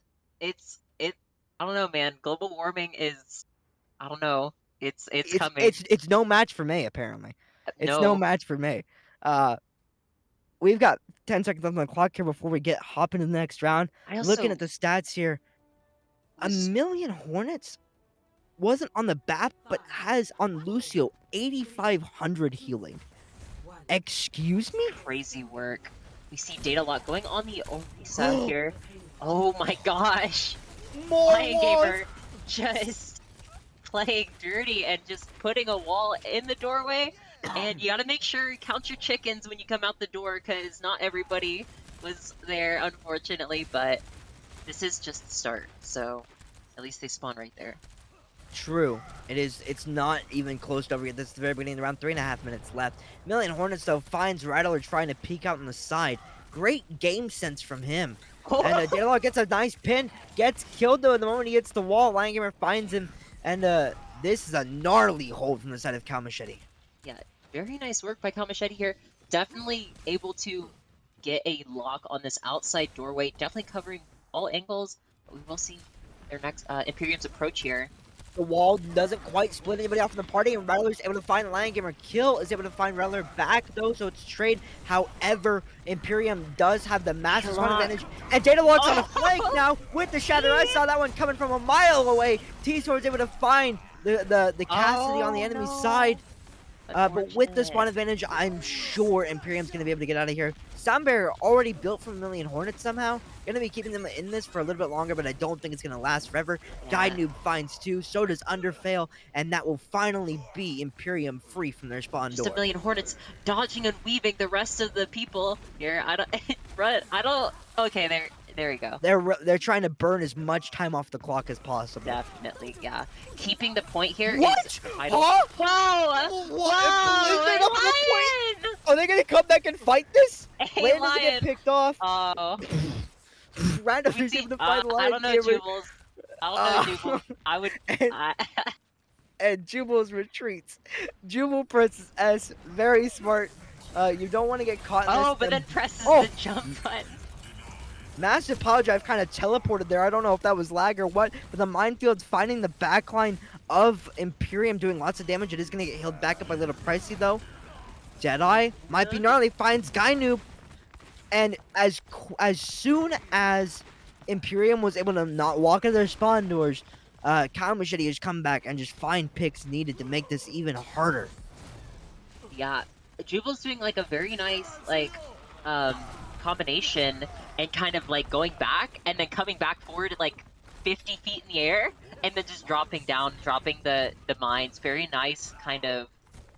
I don't know, man. Global warming is, I don't know. It's coming. It's no match for May, apparently. It's no No. match for May. We've got 10 seconds left on the clock here before we hop into the next round. I also, Looking at the stats here, a was- million Hornets wasn't on the BAP, but has on Lucio 8,500 healing. Excuse me? crazy work. We see Daedalus going on the only side here. Oh my gosh. More Lion walls! Gamer just playing dirty and just putting a wall in the doorway. And you gotta make sure you count your chickens when you come out the door, because not everybody was there, unfortunately. But this is just the start, so at least they spawn right there. True. It's not even close to over yet. This is the very beginning, around 3.5 minutes left. Million Hornets, though, finds Rattler trying to peek out on the side. Great game sense from him. And Daedalus gets a nice pin, gets killed, though, the moment he hits the wall. Lion Gamer finds him, and this is a gnarly hold from the side of Cal Machete. Yeah, very nice work by Cal Machete here. Definitely able to get a lock on this outside doorway. Definitely covering all angles. But we will see their next Imperium's approach here. The wall doesn't quite split anybody off in the party, and Rattler's able to find Lion Gamer. Kill is able to find Rattler back, though, so it's trade. However, Imperium does have the massive spawn advantage, and Daedalus on a flank now with the Shatter. I saw that one coming from a mile away. T-Sword's able to find the Cassidy on the enemy side. But with the spawn advantage, I'm sure Imperium's going to be able to get out of here. Sound barrier already built from Million Hornets somehow. Going to be keeping them in this for a little bit longer, but I don't think it's going to last forever. Yeah. Guy Noob finds 2, so does Underfail, and that will finally be Imperium free from their spawn Just door. a million Hornets dodging and weaving the rest of the people here. I don't. Okay, there we go. They're trying to burn as much time off the clock as possible. Definitely, yeah. Keeping the point here is What? vital. Huh? Whoa! What? Is it up to the point? Lion! Are they going to come back and fight this? Hey, Land doesn't get Lion! picked off. Oh, randomly able to find I Lion don't know, Gamer. Jubles. I don't know, Jubles. I would. And, I, and Jubal's retreats. Jubal presses S, very smart. You don't want to get caught in this. oh, but then presses Oh, the jump button. massive power drive kind of teleported there. I don't know if that was lag or what, but the minefield's finding the backline of Imperium doing lots of damage. It is going to get healed back up by Little Pricey though. Jedi might be gnarly, finds Guy Noob, and as soon as Imperium was able to not walk into their spawn doors, Kyle Machete has come back and just find picks needed to make this even harder. Yeah, Jubal's doing like a very nice um combination and kind of like going back and then coming back forward at like 50 feet in the air and then just dropping down, dropping the mines. Very nice kind of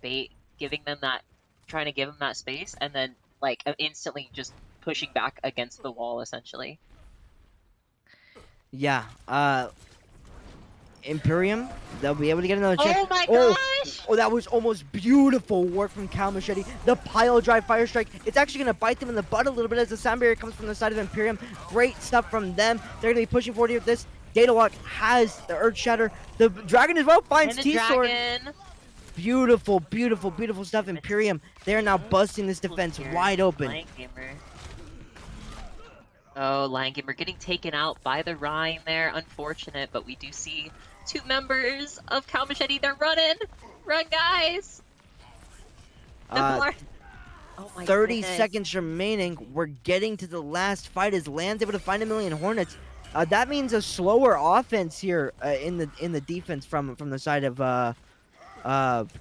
bait, giving them that, trying to give them that space, and then like instantly just pushing back against the wall essentially. Yeah, Imperium, they'll be able to get another chance. Oh my gosh! Oh, that was almost beautiful work from Cal Machete. The pile drive fire strike. It's actually going to bite them in the butt a little bit as the sound barrier comes from the side of Imperium. Great stuff from them. They're going to be pushing forward here with this. Datalock has the Earth Shatter. The Dragon as well finds And the T-Sword. dragon. Beautiful, beautiful, beautiful stuff. Imperium, they're now busting this defense wide open. Lion Gamer. Oh, Lion Gamer getting taken out by the Rhine there. Unfortunate, but we do see two members of Cal Machete. They're running. Run, guys. The Blar- oh my 30 goodness. seconds remaining. We're getting to the last fight as Land's able to find 1,000,000 Hornets. That means a slower offense here in the defense from the side of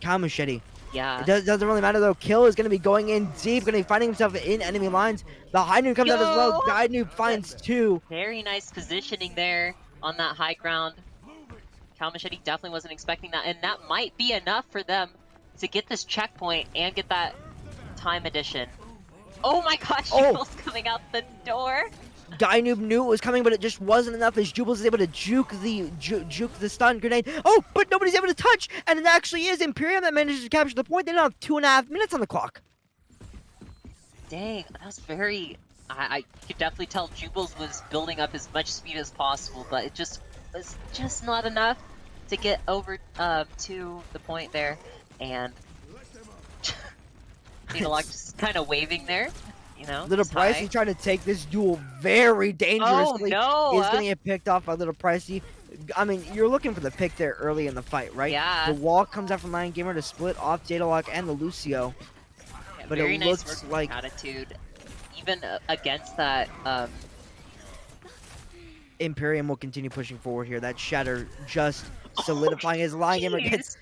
Cal Machete. Yeah. It doesn't really matter though. Kill is going to be going in deep, going to be finding himself in enemy lines. The high noob comes out as well. Yo! Guy noob finds two. Very nice positioning there on that high ground. Cal Machete definitely wasn't expecting that, and that might be enough for them to get this checkpoint and get that time addition. Oh my gosh, Oh. Jubal's coming out the door. Guy noob knew it was coming, but it just wasn't enough as Jubles is able to juke the stun grenade. Oh, but nobody's able to touch, and it actually is Imperium that manages to capture the point. They now have 2.5 minutes on the clock. Dang, that was very... I could definitely tell Jubles was building up as much speed as possible, but it just was just not enough to get over to the point there, and Datalock just kind of waving there, you know. Little just high. Pricey trying to take this duel very dangerously. Oh, no! He's going to get picked off by Little Pricey. I mean, you're looking for the pick there early in the fight, right? Yeah. The wall comes out from Lion Gamer to split off Datalock and the Lucio. Yeah, But very it nice looks working like attitude, even against that. Imperium will continue pushing forward here. That Shatter just solidifying his Lion Gamer jeez. gets...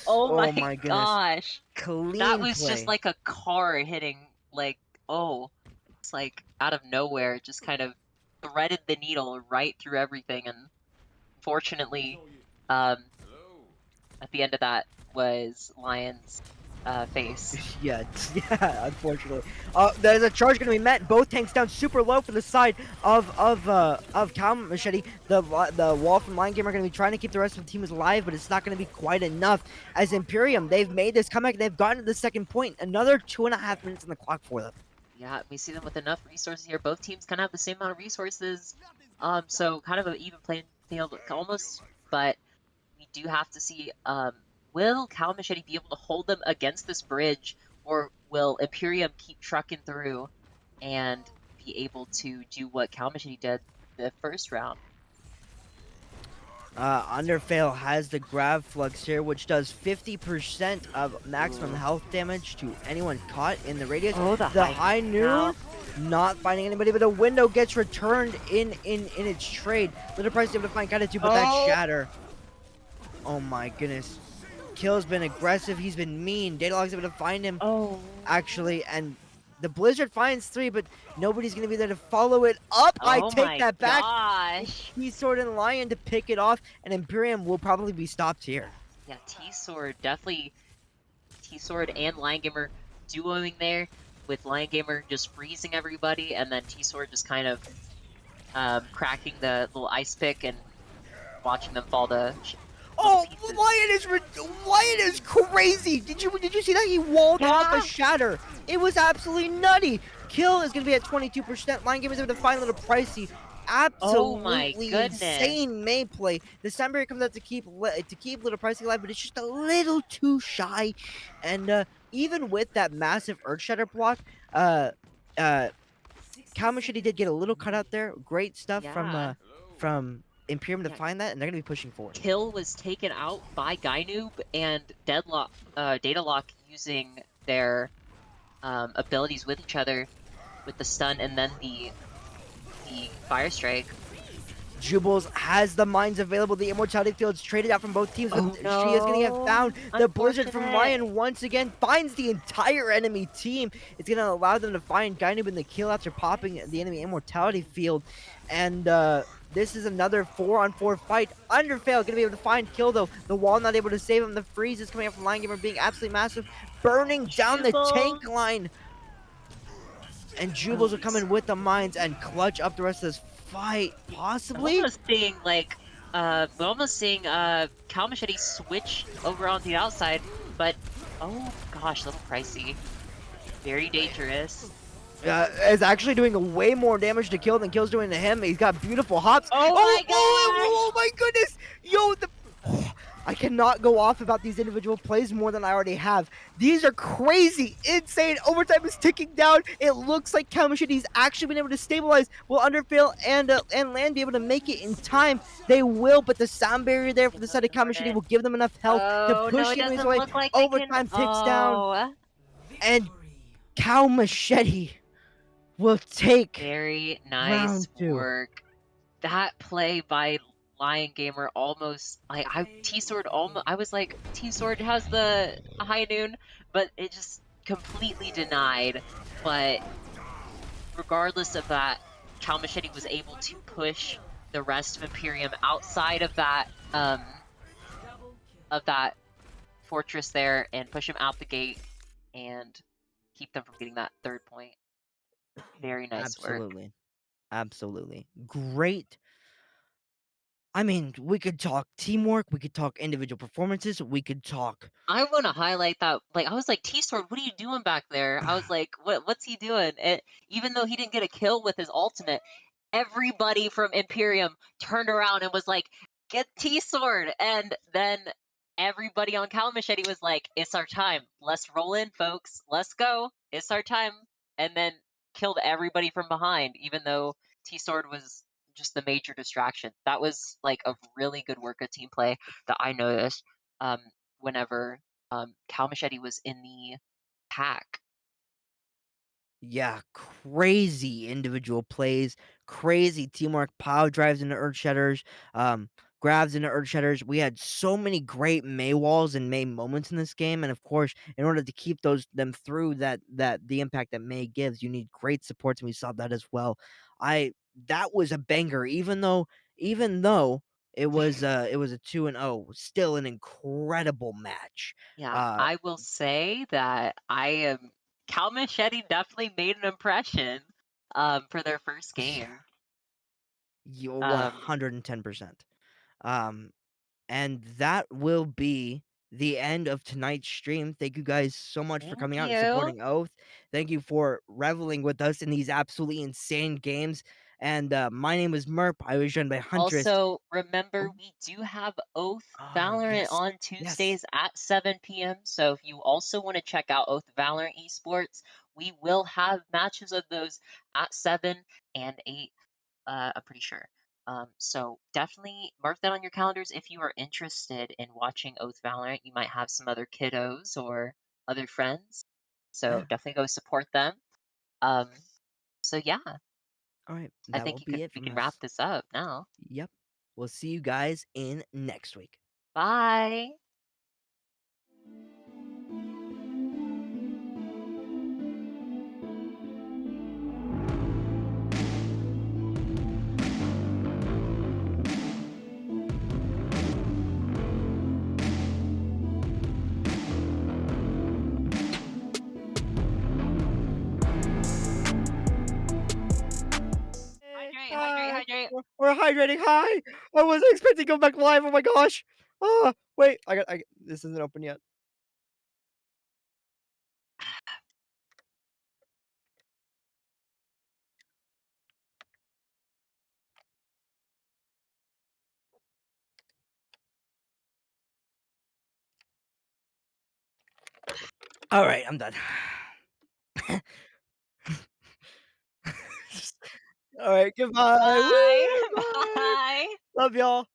Oh my, goodness. gosh! Clean That was play. just like a car hitting, like, oh, it's like out of nowhere. It just kind of threaded the needle right through everything, and fortunately, at the end of that was Lion's face. Yeah, unfortunately. There's a charge going to be met. Both tanks down super low for the side of Cal Machete. The wall from Lion Gamer are going to be trying to keep the rest of the team alive, but it's not going to be quite enough. As Imperium, they've made this comeback. They've gotten to the second point. Another 2.5 minutes on the clock for them. Yeah, we see them with enough resources here. Both teams kind of have the same amount of resources, so kind of an even playing field almost. But we do have to see, will Cal Machete be able to hold them against this bridge, or will Imperium keep trucking through and be able to do what Cal Machete did the first round? Underfail has the grab flux here, which does 50% of maximum health damage to anyone caught in the radius. Oh, the high noon, not finding anybody, but a window gets returned in its trade. Little Price able to find kind of two, but that Shatter. Oh my goodness. Kill's been aggressive. He's been mean. Datalog's able to find him. Oh. Actually, and the Blizzard finds 3, but nobody's going to be there to follow it up. I take that back. Gosh. T-Sword and Lion to pick it off, and Imperium will probably be stopped here. Yeah, T-Sword, definitely T-Sword and Lion Gamer duoing there, with Lion Gamer just freezing everybody, and then T-Sword just kind of cracking the little ice pick and watching them fall to... little Oh, pieces. Lion is crazy. Did you see that? He walled off a Yeah. shatter. It was absolutely nutty. Kill is gonna be at 22%. Lion Game is able to find a little pricey. Oh my Absolutely goodness. insane main play. The Sunbury comes out to keep little pricey alive, but it's just a little too shy. And even with that massive Earth Shatter block, uh, uh, 60 Kamoshida did get a seconds little cut out remaining. there. Great stuff Yeah. from Imperium to Yeah. find that, and they're gonna be pushing forward. Kill was taken out by Gainoob and Data Lock using their abilities with each other with the stun and then the fire strike. Jubles has the mines available. The immortality field's traded out from both teams, but Oh she is going to get no! found. The blizzard from Unfortunate. Lion once again finds the entire enemy team. It's going to allow them to find Gainoob in the kill after popping the enemy immortality field. And this is another 4-on-4 fight. Underfail going to be able to find Kill, though. The wall not able to save him. The freeze is coming up from Lion Gamer being absolutely massive, burning down the Jubal. tank line. And Oh, Jubles will come in with the mines and clutch up the rest of this fight, I'm possibly? almost seeing like we're almost seeing Cal Machete switch over on the outside, but oh gosh, little pricey. Very dangerous. Is actually doing way more damage to Kill than Kill's doing to him. He's got beautiful hops. Oh my Oh my goodness! Yo, I cannot go off about these individual plays more than I already have. These are crazy, insane. Overtime is ticking down. It looks like Kamashidi's actually been able to stabilize. Will Underfail and Land be able to make it in time? They will, but the sound barrier there for the side of Kamashidi will give them enough health to Oh no, push it the enemies doesn't away. look like they can. Overtime ticks down, Oh, and Victory. Cow Machete will take very nice round 2. work. That play by Lion Gamer almost like T-Sword almost I was like T-Sword has the high noon, but it just completely denied. But regardless of that, Cal Machete was able to push the rest of Imperium outside of that fortress there and push him out the gate and keep them from getting that third point. Very nice work. Absolutely. Absolutely. Great. I mean, we could talk teamwork, we could talk individual performances, we could talk I want to highlight that. Like, I was like, T-Sword, what are you doing back there? I was like, what's he doing? And even though he didn't get a kill with his ultimate, everybody from Imperium turned around and was like, get T-Sword. And then everybody on Cal Machete was like, it's our time. Let's roll in, folks. Let's go. It's our time. And then killed everybody from behind, even though T-Sword was just the major distraction. That was like a really good work of team play that I noticed. Um, Whenever Cal Machete was in the pack. yeah, crazy individual plays, crazy teamwork, power drives into Earth Shatters, grabs into Earth Shatters. We had so many great May walls and May moments in this game, and of course, in order to keep them through the impact that May gives, you need great supports, and we saw that as well. That was a banger, even though it was a 2-0, still an incredible match. Yeah, Uh, I will say that Cal Machete definitely made an impression for their first yeah, game. you Um, 110%. Um, and that will be the end of tonight's stream. Thank you guys so much for Thank coming out and you. supporting Oath. Thank you for reveling with us in these absolutely insane games. And my name is Merp. I was joined by Huntress. Also, remember Oh, we do have Oath ah, Valorant yes, on yes. Tuesdays at 7 p.m. So if you also want to check out Oath Valorant Esports, we will have matches of those at 7 and 8. I'm pretty sure. So definitely mark that on your calendars if you are interested in watching Oath Valorant. You might have some other kiddos or other friends. So Yeah. definitely go support them. Um, so yeah, All right. I That will think be it we from can wrap us. this up now. Yep. We'll see you guys in next week. Bye. Hydrate, hydrate, hydrate. we're hydrating. Hi. I wasn't expecting to go back live. Oh my gosh. Wait. This isn't open yet. All right, I'm done. All right, goodbye. Bye. Woo, bye. Bye. Love y'all.